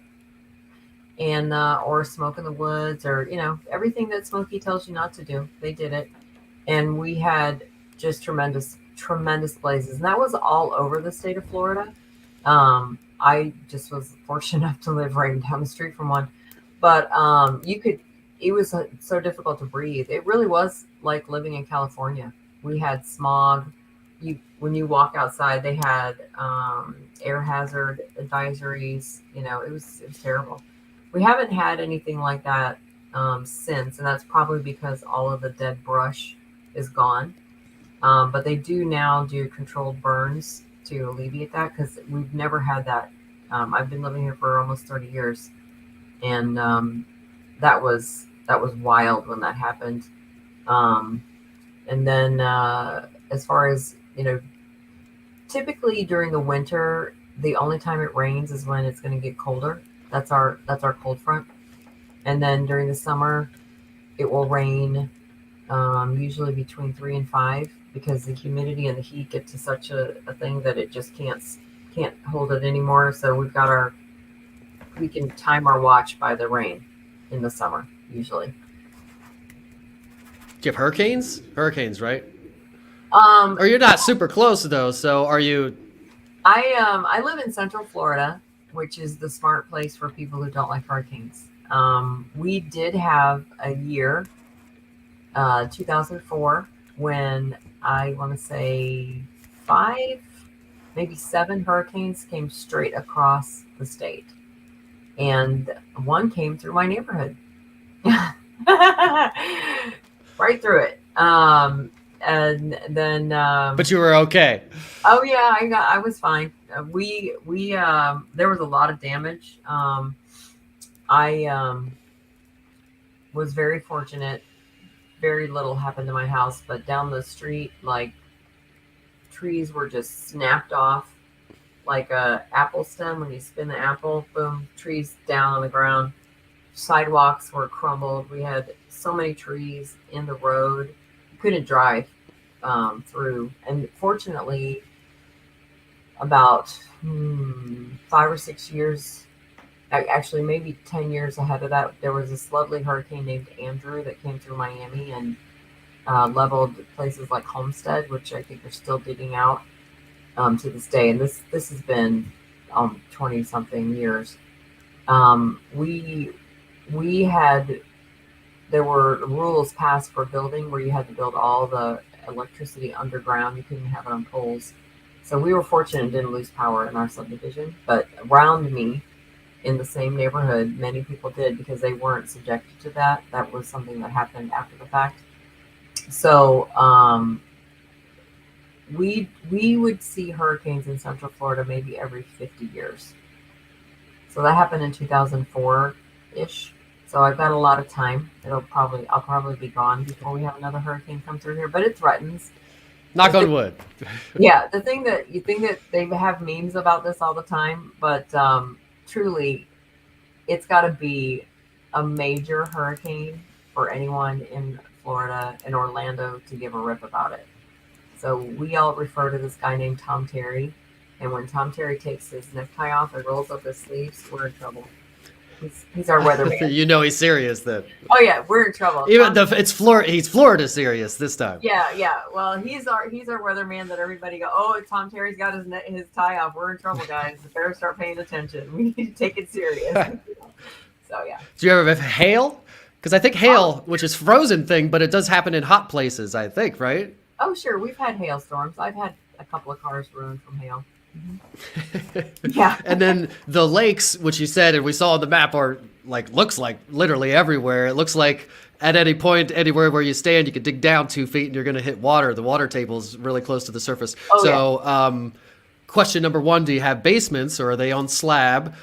and or smoke in the woods, or everything that Smokey tells you not to do. They did it, and we had just tremendous blazes, and that was all over the state of Florida. I just was fortunate enough to live right down the street from one, but you could. It was so difficult to breathe. It really was like living in California. We had smog. When you walk outside, they had air hazard advisories. It was terrible. We haven't had anything like that since, and that's probably because all of the dead brush is gone. But they do now do controlled burns to alleviate that, because we've never had that. I've been living here for almost 30 years, and that was wild when that happened. Um, and then as far as typically during the winter, the only time it rains is when it's going to get colder. That's our cold front. And then during the summer, it will rain, usually between 3 and 5, because the humidity and the heat get to such a thing that it just can't hold it anymore. So we can time our watch by the rain in the summer usually. Do you have hurricanes? Hurricanes, right? Um, Or you're not super close though, so are you? I live in Central Florida, which is the smart place for people who don't like hurricanes. We did have a year, 2004, when I want to say 5, maybe 7 hurricanes came straight across the state, and one came through my neighborhood, right through it. And then, But you were okay. oh yeah, I was fine. We there was a lot of damage. I was very fortunate. Very little happened to my house, but down the street, like, trees were just snapped off, like a apple stem when you spin the apple. Boom, trees down on the ground. Sidewalks were crumbled. We had so many trees in the road. You couldn't drive through. And fortunately, about 5 or 6 years, actually maybe 10 years ahead of that, there was this lovely hurricane named Andrew that came through Miami and leveled places like Homestead, which I think are still digging out to this day. And this has been 20 something years. We had There were rules passed for building where you had to build all the electricity underground. You couldn't have it on poles. So we were fortunate and didn't lose power in our subdivision. But around me, in the same neighborhood, many people did, because they weren't subjected to that. That was something that happened after the fact. So we would see hurricanes in Central Florida maybe every 50 years. So that happened in 2004 ish. So I've got a lot of time. I'll probably be gone before we have another hurricane come through here, but it threatens. Knock on wood. Yeah, the thing that you think that they have memes about this all the time, but truly, it's got to be a major hurricane for anyone in Florida and Orlando to give a rip about it. So we all refer to this guy named Tom Terry. And when Tom Terry takes his necktie off and rolls up his sleeves, we're in trouble. He's our weatherman. You know he's serious then. Oh yeah, we're in trouble. Even it's Florida. He's Florida serious this time. Yeah. Well, he's our weatherman that everybody go, oh, Tom Terry's got his tie off. We're in trouble, guys. Better start paying attention. We need to take it serious. So yeah. Do you ever have hail? Because I think hail, which is frozen thing, but it does happen in hot places. I think, right? Oh sure, we've had hailstorms. I've had a couple of cars ruined from hail. Mm-hmm. Yeah. And then the lakes, which you said, and we saw on the map, are looks like literally everywhere. It looks like at any point, anywhere where you stand, you could dig down 2 feet and you're going to hit water. The water table is really close to the surface. Oh, so, yeah. Question number 1, do you have basements or are they on slab?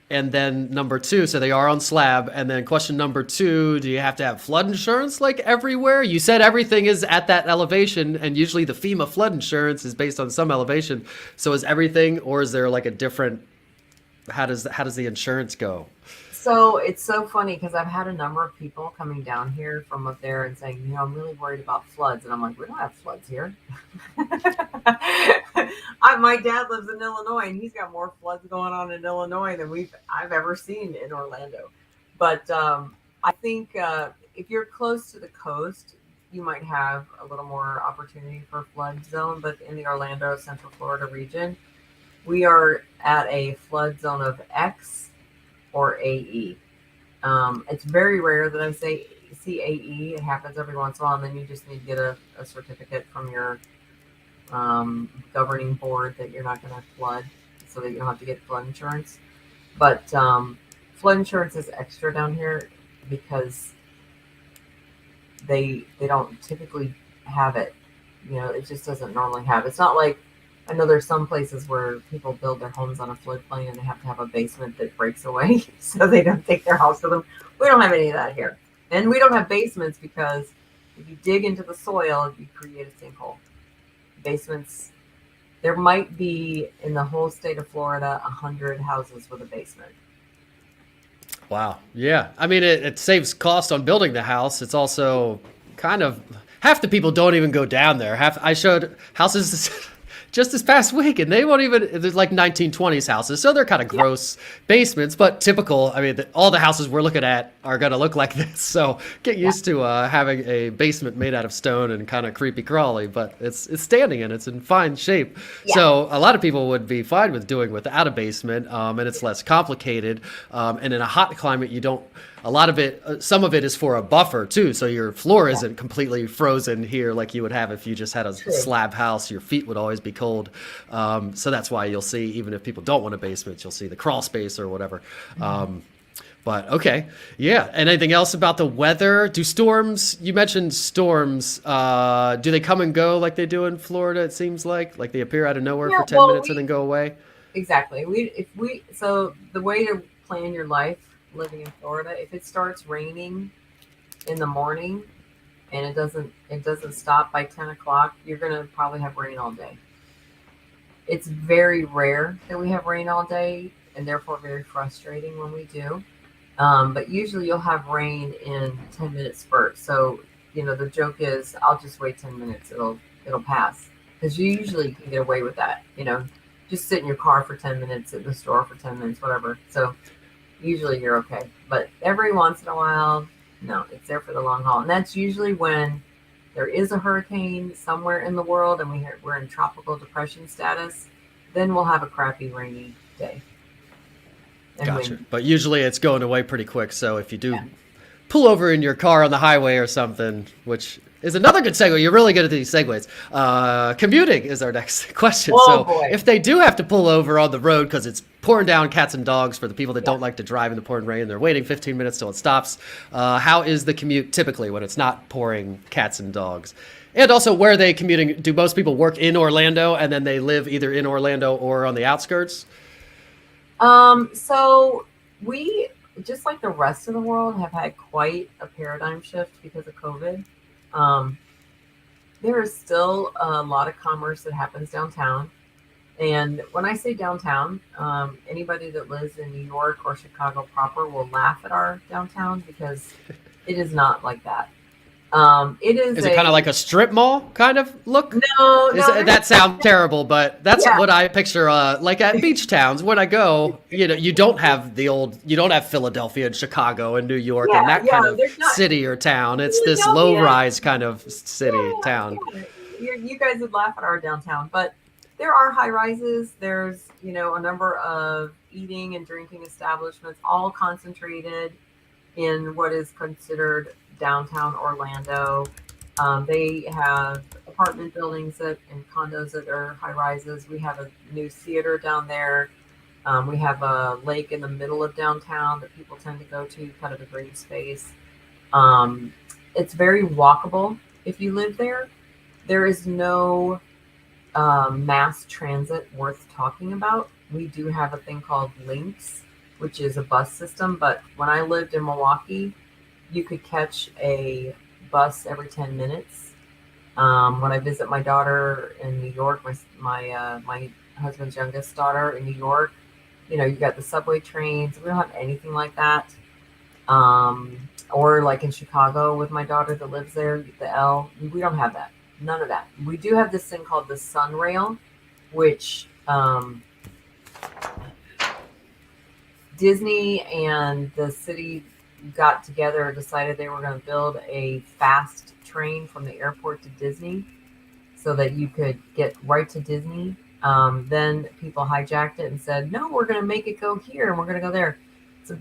And then number 2, so they are on slab. And then question number 2, do you have to have flood insurance like everywhere? You said everything is at that elevation, and usually the FEMA flood insurance is based on some elevation. So is everything, or is there like a different, how does the insurance go? So it's so funny because I've had a number of people coming down here from up there and saying, I'm really worried about floods. And I'm like, we don't have floods here. My dad lives in Illinois and he's got more floods going on in Illinois than I've ever seen in Orlando. But I think if you're close to the coast, you might have a little more opportunity for flood zone. But in the Orlando, Central Florida region, we are at a flood zone of X or AE. It's very rare that I see AE. It happens every once in a while, and then you just need to get a certificate from your governing board that you're not going to flood, so that you don't have to get flood insurance. But flood insurance is extra down here because they don't typically have it. It just doesn't normally have. It's not like, I know there's some places where people build their homes on a floodplain and they have to have a basement that breaks away so they don't take their house with them. We don't have any of that here. And we don't have basements because if you dig into the soil, you create a sinkhole. Basements, there might be in the whole state of Florida 100 houses with a basement. Wow. Yeah. I mean, it saves cost on building the house. It's also kind of, half the people don't even go down there. I showed houses just this past week, and they won't even, there's like 1920s houses, so they're kind of gross basements, but typical. I mean, all the houses we're looking at are going to look like this, so get used to having a basement made out of stone and kind of creepy crawly, but it's standing and it's in fine shape. So a lot of people would be fine with doing without a basement, and it's less complicated, and in a hot climate, you don't, a lot of it, some of it is for a buffer too. So your floor isn't completely frozen here like you would have if you just had a slab house. Your feet would always be cold. So that's why you'll see, even if people don't want a basement, you'll see the crawl space or whatever. But okay. Yeah. And anything else about the weather? Do storms, you mentioned storms, do they come and go like they do in Florida? It seems like they appear out of nowhere for 10 minutes and then go away. Exactly. So the way to plan your life living in Florida, if it starts raining in the morning and it doesn't stop by 10 o'clock, you're going to probably have rain all day. It's very rare that we have rain all day, and therefore very frustrating when we do. But usually you'll have rain in 10-minute spurts. So, the joke is, I'll just wait 10 minutes. It'll pass, because you usually can get away with that. Just sit in your car for 10 minutes, sit in the store for 10 minutes, whatever. So usually you're okay. But every once in a while, no, it's there for the long haul. And that's usually when there is a hurricane somewhere in the world and we're in tropical depression status, then we'll have a crappy rainy day. Gotcha. But usually it's going away pretty quick. So if you do pull over in your car on the highway or something, which is another good segue. You're really good at these segues. Commuting is our next question. If they do have to pull over on the road because it's pouring down cats and dogs for the people that don't like to drive in the pouring rain, they're waiting 15 minutes till it stops. How is the commute typically when it's not pouring cats and dogs? And also, where are they commuting? Do most people work in Orlando and then they live either in Orlando or on the outskirts? So we, just like the rest of the world, have had quite a paradigm shift because of COVID. There is still a lot of commerce that happens downtown. And when I say downtown, anybody that lives in New York or Chicago proper will laugh at our downtown because it is not like that. It is Is it kind of like a strip mall kind of look? no, no. That sounds terrible, but that's Yeah, what I picture. Like at beach towns, when I go, you don't have you don't have Philadelphia and Chicago and New York and yeah, that yeah. kind of There's not city or town. It's this low Philadelphia. rise kind of city town. Yeah, yeah. You guys would laugh at our downtown, but there are high rises. There's, a number of eating and drinking establishments, all concentrated in what is considered downtown Orlando. They have apartment buildings and condos that are high rises. We have a new theater down there. We have a lake in the middle of downtown that people tend to go to, kind of a green space. Um, it's very walkable if you live there. There is no mass transit worth talking about. We do have a thing called Lynx, which is a bus system. But when I lived in Milwaukee, you could catch a bus every 10 minutes. When I visit my daughter in New York, my husband's youngest daughter in New York, you got the subway trains. We don't have anything like that. Or like in Chicago with my daughter that lives there, the L, we don't have that. None of that. We do have this thing called the Sun Rail, which Disney and the city got together and decided they were going to build a fast train from the airport to Disney so that you could get right to Disney. Then people hijacked it and said, no, we're going to make it go here and we're going to go there. So,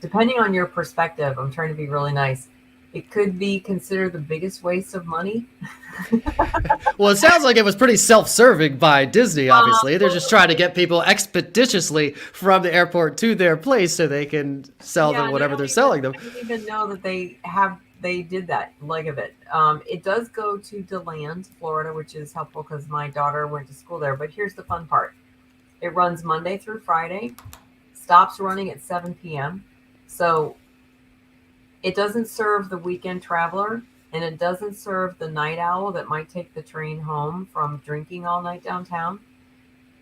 depending on your perspective, I'm trying to be really nice. It could be considered the biggest waste of money. Well, it sounds like it was pretty self-serving by Disney, obviously. They're just trying to get people expeditiously from the airport to their place so they can sell them whatever they're selling them. I didn't even know that they did that leg of it. It does go to DeLand, Florida, which is helpful because my daughter went to school there. But here's the fun part. It runs Monday through Friday, stops running at 7 p.m. So it doesn't serve the weekend traveler, and it doesn't serve the night owl that might take the train home from drinking all night downtown.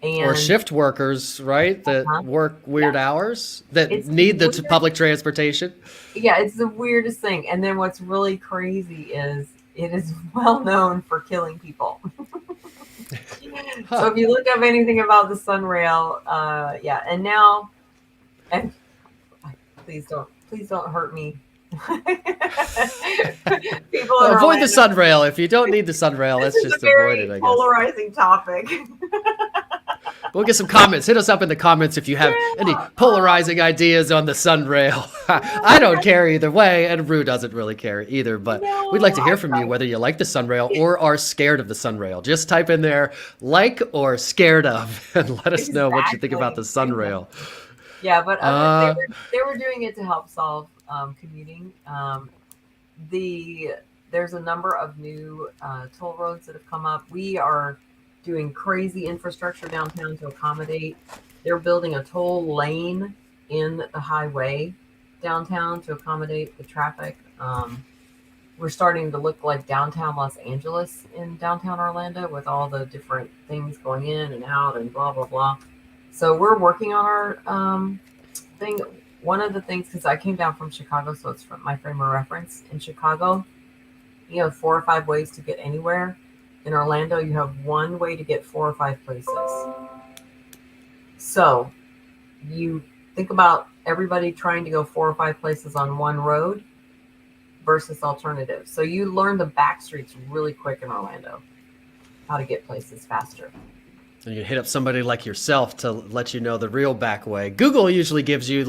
Or shift workers, right? That work weird hours, that need the public transportation. Yeah, it's the weirdest thing. And then what's really crazy is it is well known for killing people. So if you look up anything about the Sun Rail, and now, and please don't hurt me. People avoid the Sun Rail. If you don't need the Sun Rail, let's just avoid it, I guess. Polarizing topic. We'll get some comments. Hit us up in the comments if you have any polarizing ideas on the Sun Rail. I don't care either way, and Rue doesn't really care either, but we'd like to hear from you whether you like the Sun Rail or are scared of the Sun Rail. Just type in there, like or scared of, and let us know what you think about the Sun Rail. Yeah, but they were doing it to help solve commuting. There's a number of new toll roads that have come up. We are doing crazy infrastructure downtown to accommodate. They're building a toll lane in the highway downtown to accommodate the traffic. We're starting to look like downtown Los Angeles in downtown Orlando with all the different things going in and out and blah, blah, blah. So we're working on our thing. One of the things, because I came down from Chicago, so it's from my frame of reference. In Chicago, you have 4 or 5 ways to get anywhere. In Orlando, you have one way to get 4 or 5 places. So you think about everybody trying to go 4 or 5 places on one road versus alternatives. So you learn the back streets really quick in Orlando, how to get places faster. And you hit up somebody like yourself to let you know the real back way. Google usually gives you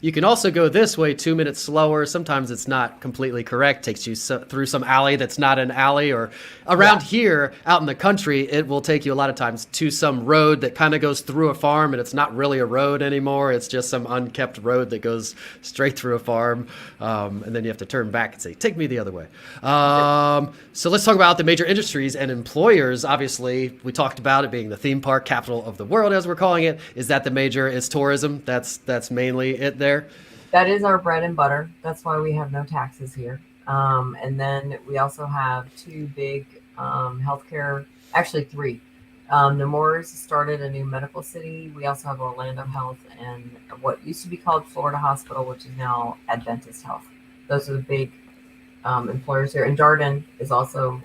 you can also go this way 2 minutes slower. Sometimes it's not completely correct. Takes you through some alley that's not an alley, or around here out in the country, it will take you a lot of times to some road that kind of goes through a farm, and it's not really a road anymore. It's just some unkept road that goes straight through a farm. And then you have to turn back and say, take me the other way. So let's talk about the major industries and employers. Obviously, we talked about it being the theme park capital of the world, as we're calling it. Is that the major? Is tourism? That's mainly it there. That is our bread and butter. That's why we have no taxes here. And then we also have 2 big healthcare, actually 3. Nemours started a new medical city. We also have Orlando Health and what used to be called Florida Hospital, which is now Adventist Health. Those are the big employers here. And Darden is also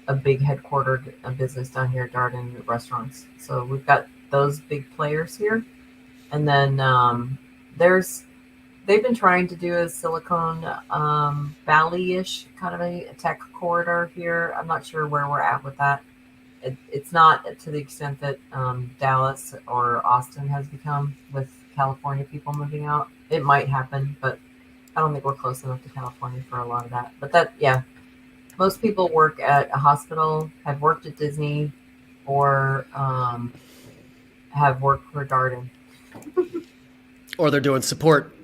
a big headquartered business down here, Darden Restaurants. So we've got those big players here. And then they've been trying to do a Silicon Valley-ish kind of a tech corridor here. I'm not sure where we're at with that. It's not to the extent that Dallas or Austin has become with California people moving out. It might happen, but I don't think we're close enough to California for a lot of that. But that, yeah, most people work at a hospital, have worked at Disney, or have worked for Darden. Or they're doing support,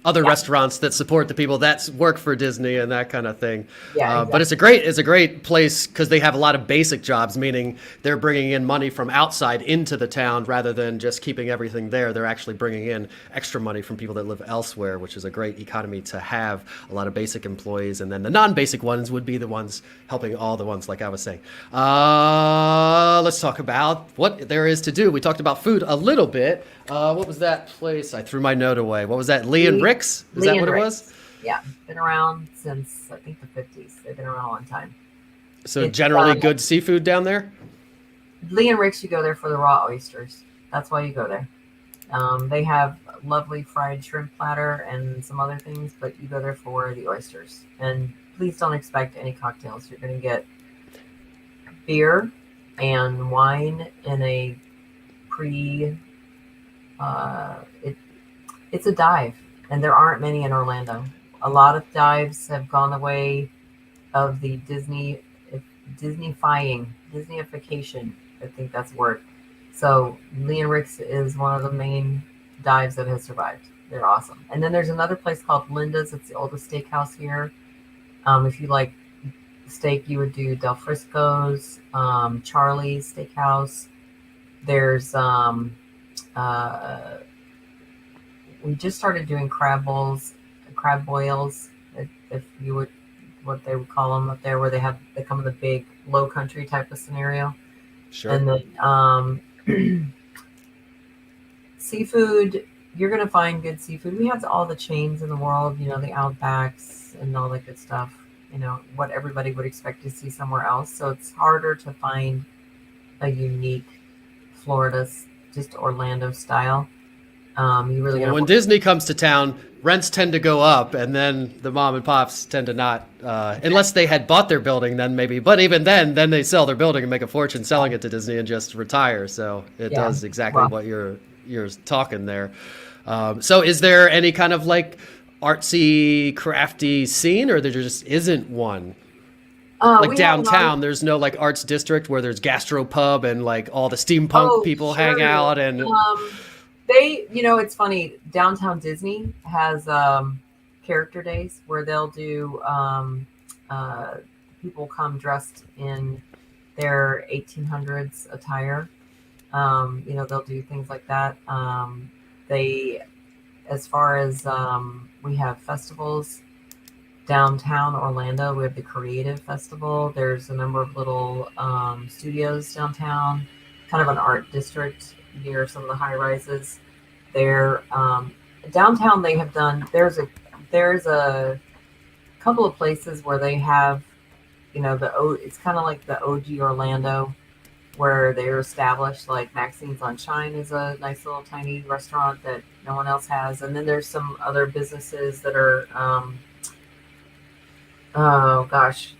other restaurants that support the people that work for Disney and that kind of thing. Yeah, exactly. But it's a great place because they have a lot of basic jobs, meaning they're bringing in money from outside into the town rather than just keeping everything there. They're actually bringing in extra money from people that live elsewhere, which is a great economy to have. A lot of basic employees, and then the non-basic ones would be the ones helping all the ones like I was saying. Let's talk about what there is to do. We talked about food a little bit. What was that place? I threw my note away. What was that? Lee and Rick's? Is that what it was? Yeah, been around since I think the 50s. They've been around a long time. So generally good seafood down there? Lee and Rick's, you go there for the raw oysters. That's why you go there. They have lovely fried shrimp platter and some other things, but you go there for the oysters. And please don't expect any cocktails. You're going to get beer and wine in a it's a dive, and there aren't many in Orlando. A lot of dives have gone the way of the Disneyfication. I think that's the word. So Lee and Rick's is one of the main dives that has survived. They're awesome. And then there's another place called Linda's. It's the oldest steakhouse here. If you like steak, you would do Del Frisco's, Charlie's Steakhouse. There's we just started doing crab boils, if you would, what they would call them up there, where they come in the big low country type of scenario. Sure. And then seafood, you're going to find good seafood. We have all the chains in the world, the Outbacks and all that good stuff, what everybody would expect to see somewhere else. So it's harder to find a unique Florida, just Orlando style. You really when Disney comes to town, rents tend to go up, and then the mom and pops tend to not, unless they had bought their building, then maybe. But even then they sell their building and make a fortune selling it to Disney and just retire. So it does exactly what you're talking there. So is there any kind of like artsy, crafty scene, or there just isn't one? Like downtown, there's no like arts district where there's gastropub and like all the steampunk people hang out and. It's funny. Downtown Disney has character days where they'll do people come dressed in their 1800s attire. They'll do things like that. As far as we have festivals downtown Orlando, we have the Creative Festival. There's a number of little studios downtown, kind of an art district near some of the high rises there. Downtown they have done, there's a couple of places where they have, it's kind of like the OG Orlando where they're established, like Maxine's on Shine is a nice little tiny restaurant that no one else has. And then there's some other businesses that are,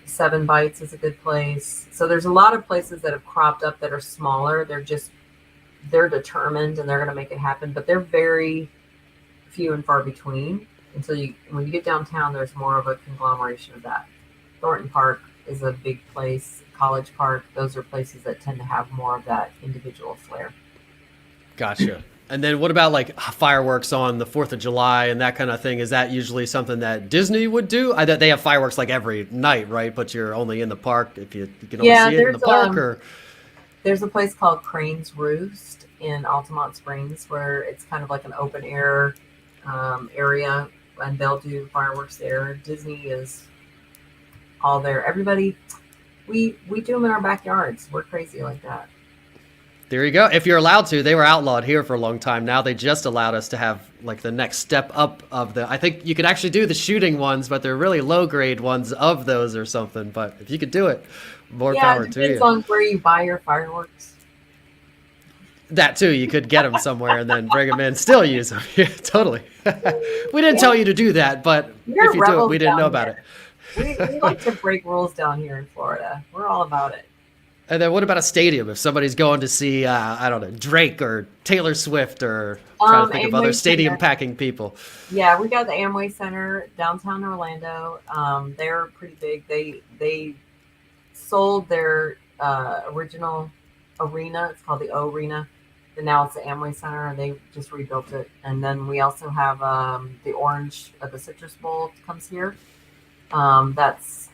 Seven Bites is a good place. So there's a lot of places that have cropped up that are smaller. They're determined and they're going to make it happen, but they're very few and far between when you get downtown, there's more of a conglomeration of that. Thornton Park is a big place. College Park, those are places that tend to have more of that individual flair. Gotcha. And then what about like fireworks on the 4th of July and that kind of thing? Is that usually something that Disney would do? They have fireworks like every night, right? But you're only in the park if you can only see it in the park or... There's a place called Crane's Roost in Altamont Springs where it's kind of like an open air area, and they'll do fireworks there. Disney is all there. Everybody, we do them in our backyards. We're crazy like that. There you go. If you're allowed to, they were outlawed here for a long time. Now they just allowed us to have like the next step up of the. I think you could actually do the shooting ones, but they're really low grade ones of those or something. But if you could do it, more Yeah, power it to depends you. on where you buy your fireworks. That too, you could get them somewhere and then bring them in, still use them. Yeah, totally. We didn't tell you to do that, but We're if you do it, rebels we didn't know down about it. here. We like to break rules down here in Florida. We're all about it. And then what about a stadium? If somebody's going to see, I don't know, Drake or Taylor Swift or trying to think of other Amway stadium Center. packing people. Yeah, we got the Amway Center downtown Orlando. They're pretty big. They sold their original arena. It's called the O Arena. And now it's the Amway Center, and they just rebuilt it. And then we also have the Orange, the Citrus Bowl comes here. That's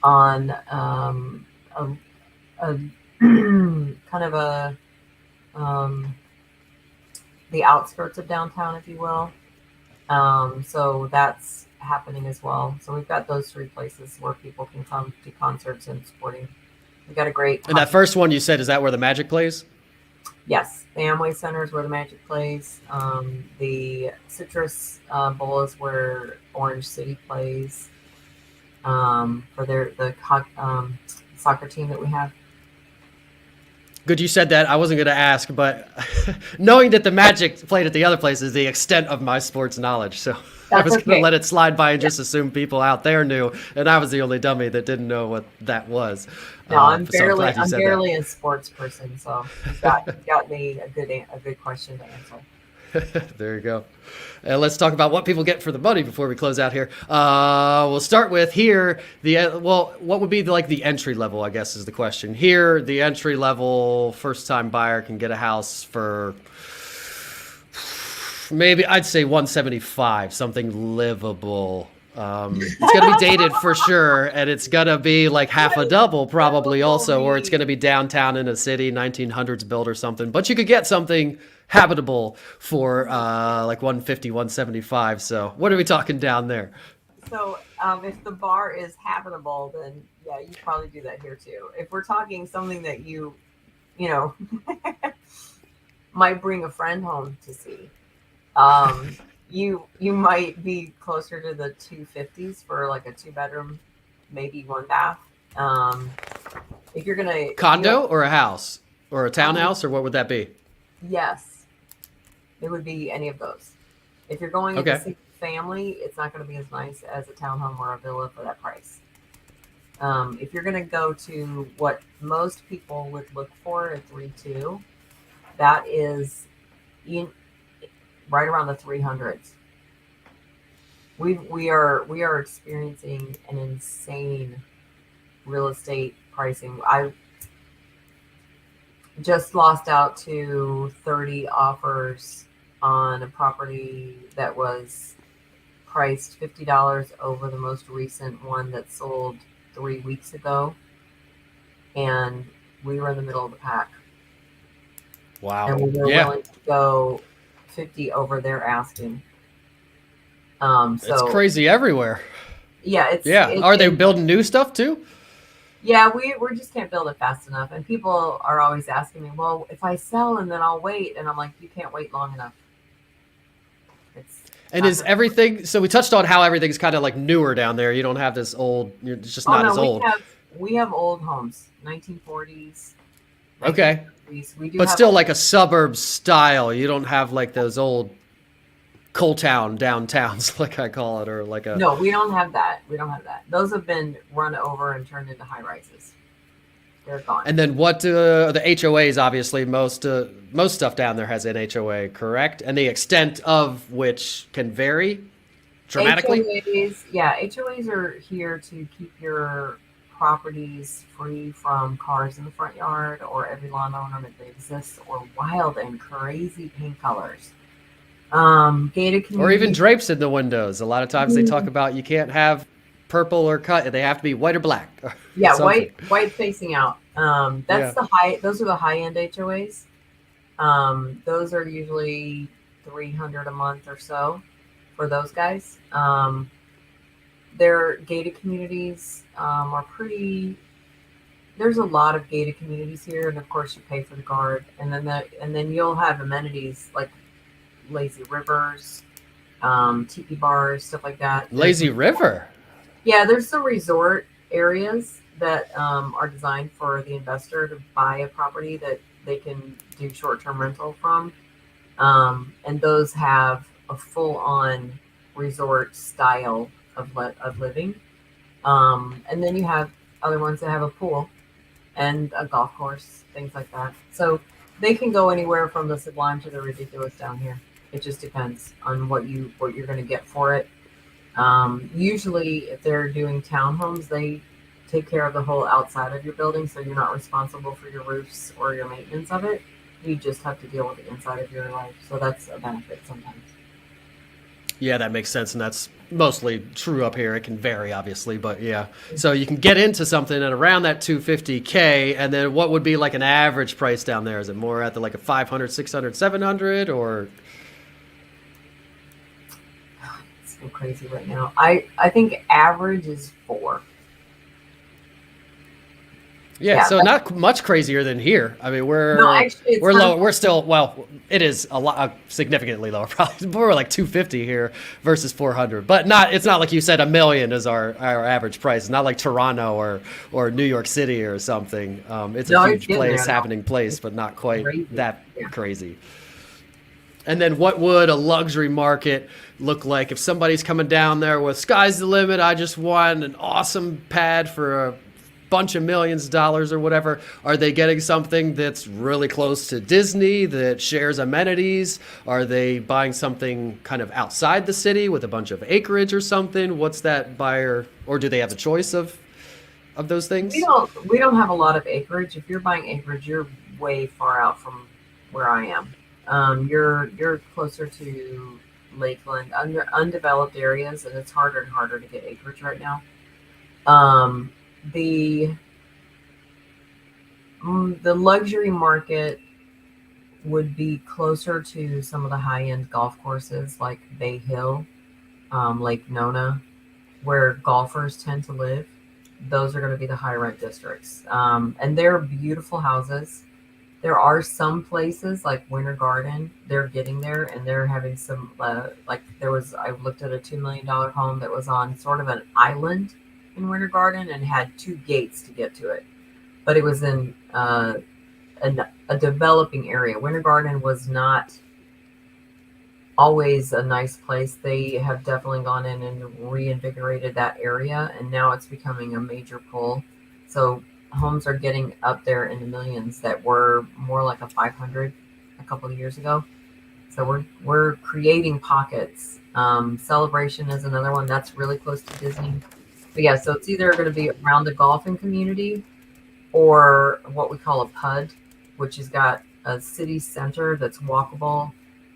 on a kind of a the outskirts of downtown, if you will. So that's happening as well. So we've got those three places where people can come to concerts and sporting. We got a great. And that first one you said, is that where the Magic plays? Yes, the Amway Center is where the Magic plays. The Citrus Bowl is where Orange City plays for the soccer team that we have. Good you said that. I wasn't going to ask, but knowing that the Magic played at the other place is the extent of my sports knowledge. So I was going to let it slide by and just assume people out there knew, and I was the only dummy that didn't know what that was. No, I'm barely a sports person, so you got me a good question to answer. There you go. Let's talk about what people get for the money before we close out here. We'll start with here. What would be the entry level, I guess, is the question. Here, the entry level first time buyer can get a house for maybe I'd say 175, something livable. It's going to be dated for sure, and it's going to be like half a double probably also, or it's going to be downtown in a city, 1900s built or something. But you could get something habitable for like 150, 175. So what are we talking down there? So if the bar is habitable, then yeah, you probably do that here too. If we're talking something that you know, might bring a friend home to see, you might be closer to the 250s for like a 2-bedroom, maybe 1 bath. If you're gonna condo or a house or a townhouse, or what would that be? Yes, it would be any of those. If you're going to see family, it's not going to be as nice as a townhome or a villa for that price. If you're going to go to what most people would look for at 3.2, that is right around the 300s. We are experiencing an insane real estate pricing. I just lost out to 30 offers on a property that was priced $50 over the most recent one that sold 3 weeks ago, and we were in the middle of the pack. Wow. And we were willing to go 50 over their asking. So it's crazy everywhere. Yeah, are they building new stuff too? Yeah, we just can't build it fast enough. And people are always asking me, well, if I sell and then I'll wait. And I'm like, you can't wait long enough. And is everything, so we touched on how everything's kind of like newer down there. You don't have this old, it's just not as old. We have old homes, 1940s. Okay. 1950s. We do but still like a suburb style. You don't have like those old coal town downtowns, like I call it, or like a. No, we don't have that. We don't have that. Those have been run over and turned into high rises. They're gone. And then what the HOAs? Obviously, most stuff down there has an HOA, correct? And the extent of which can vary dramatically. HOAs are here to keep your properties free from cars in the front yard or every lawn ornament that exists or wild and crazy paint colors. Gated community. Or even drapes in the windows. A lot of times they talk about you can't have purple or cut. They have to be white or black. Yeah, white facing out. Those are the high end HOAs. Those are usually $300 a month or so for those guys. Their gated communities are pretty there's a lot of gated communities here, and of course you pay for the guard, and then you'll have amenities like lazy rivers, tiki bars, stuff like that. Lazy River. Yeah, there's some resort areas that are designed for the investor to buy a property that they can do short-term rental from, and those have a full-on resort style of living. And then you have other ones that have a pool and a golf course, things like that. So they can go anywhere from the sublime to the ridiculous down here. It just depends on what you're going to get for it. Usually, if they're doing townhomes, they take care of the whole outside of your building, so you're not responsible for your roofs or your maintenance of it. You just have to deal with the inside of your life. So that's a benefit sometimes. Yeah, that makes sense, and that's mostly true up here. It can vary, obviously, but yeah. So you can get into something at around that $250K, and then what would be like an average price down there? Is it more at the like a 500, 600, 700, or? It's so crazy right now. I think average is 4. Yeah, so not much crazier than here. I mean, we're low. We're still, well, it is a lot significantly lower. Probably we're like 250 here versus 400, but it's not like you said $1 million is our average price. It's not like Toronto or New York City or something. It's a huge place, happening place, but not quite that crazy. And then what would a luxury market look like if somebody's coming down there with sky's the limit? I just want an awesome pad for a bunch of millions of dollars or whatever. Are they getting something that's really close to Disney that shares amenities? Are they buying something kind of outside the city with a bunch of acreage or something? What's that buyer, or do they have a choice of those things? We don't have a lot of acreage. If you're buying acreage, you're way far out from where I am. You're closer to Lakeland, undeveloped areas, and it's harder and harder to get acreage right now. The luxury market would be closer to some of the high-end golf courses like Bay Hill, Lake Nona, where golfers tend to live. Those are going to be the high rent districts. And they're beautiful houses. There are some places like Winter Garden, they're getting there, and they're having some, I looked at a $2 million home that was on sort of an island in Winter Garden and had 2 gates to get to it, but it was in a developing area. Winter Garden was not always a nice place. They have definitely gone in and reinvigorated that area, and now it's becoming a major pull. So homes are getting up there in the millions that were more like a 500 a couple of years ago. So we're creating pockets. Celebration is another one that's really close to Disney. But yeah, so it's either going to be around the golfing community or what we call a PUD, which has got a city center that's walkable.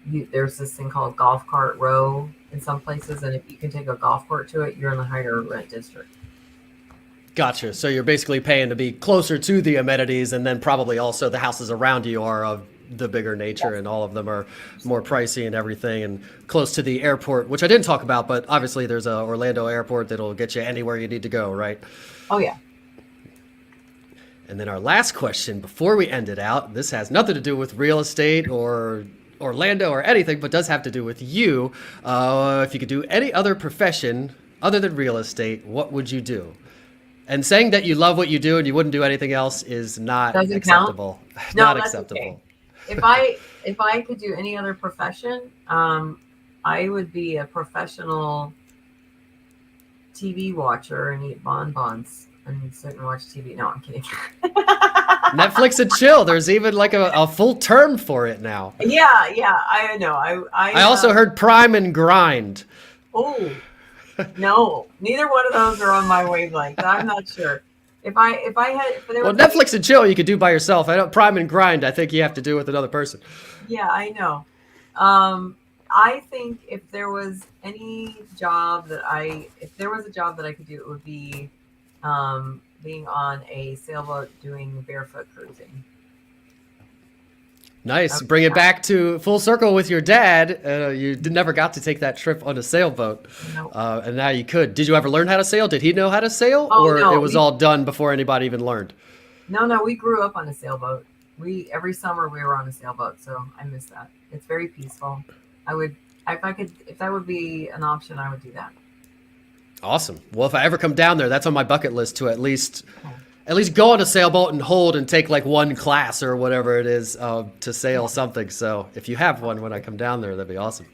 There's this thing called Golf Cart Row in some places, and if you can take a golf cart to it, you're in the higher rent district. Gotcha. So you're basically paying to be closer to the amenities, and then probably also the houses around you are of the bigger nature, and all of them are more pricey and everything, and close to the airport, which I didn't talk about, but obviously there's a Orlando airport that'll get you anywhere you need to go, right? Oh yeah. And then our last question before we end it out, this has nothing to do with real estate or Orlando or anything, but does have to do with you. If you could do any other profession other than real estate, what would you do? And saying that you love what you do and you wouldn't do anything else is not acceptable. No, not that's acceptable. Okay. If I could do any other profession, I would be a professional TV watcher and eat bonbons and sit and watch TV. No, I'm kidding. Netflix and chill. There's even like a full term for it now. Yeah, I know. I also heard prime and grind. Oh, no, neither one of those are on my wavelength. I'm not sure. If Netflix and chill you could do by yourself. I know prime and grind. I think you have to do with another person. Yeah, I know. I think if there was a job that I could do, it would be being on a sailboat doing barefoot cruising. Nice. Bring it back to full circle with your dad. You never got to take that trip on a sailboat. Nope. And now you could. Did you ever learn how to sail? Did he know how to sail? No, it was all done before anybody even learned? No, we grew up on a sailboat. We every summer we were on a sailboat, so I miss that. It's very peaceful. I would if that would be an option, I would do that. Awesome. Well, if I ever come down there, that's on my bucket list to Okay. at least go on a sailboat and hold and take like one class or whatever it is to sail something. So if you have one when I come down there, that'd be awesome.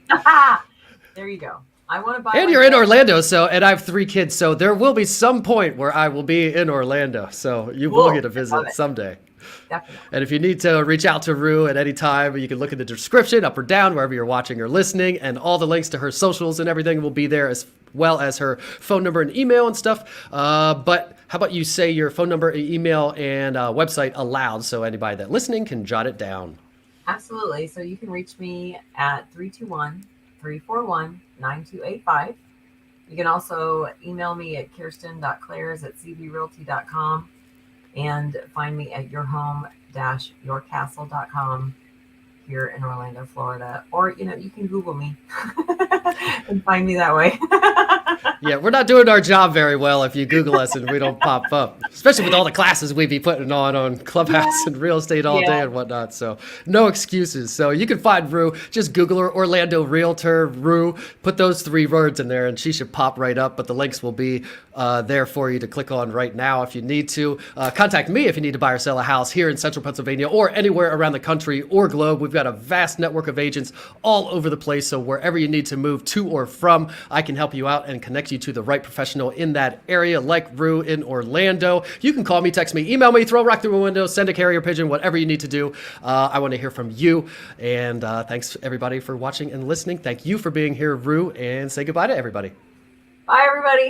There you go. I want to buy. And you're in Orlando, and I have 3 kids, so there will be some point where I will be in Orlando. So you will get a visit someday. Definitely. And if you need to reach out to Rue at any time, you can look in the description, up or down, wherever you're watching or listening, and all the links to her socials and everything will be there, as well as her phone number and email and stuff. But how about you say your phone number, email, and website aloud so anybody that listening can jot it down? Absolutely. So you can reach me at 321-341-9285. You can also email me at Kirsten.Klaers at cbrealty.com and find me at yourhome-yourcastle.com here in Orlando, Florida. Or, you can Google me and find me that way. Yeah, we're not doing our job very well if you Google us and we don't pop up, especially with all the classes we be putting on Clubhouse and real estate all day and whatnot. So no excuses. So you can find Rue. Just Google her, Orlando Realtor, Rue. Put those 3 words in there and she should pop right up. But the links will be there for you to click on right now if you need to. Contact me if you need to buy or sell a house here in central Pennsylvania or anywhere around the country or globe. We've got a vast network of agents all over the place. So wherever you need to move to or from, I can help you out and connect you to the right professional in that area, like Rue in Orlando. You can call me, text me, email me, throw a rock through a window, send a carrier pigeon, whatever you need to do. I want to hear from you. And thanks everybody for watching and listening. Thank you for being here, Rue, and say goodbye to everybody. Bye, everybody.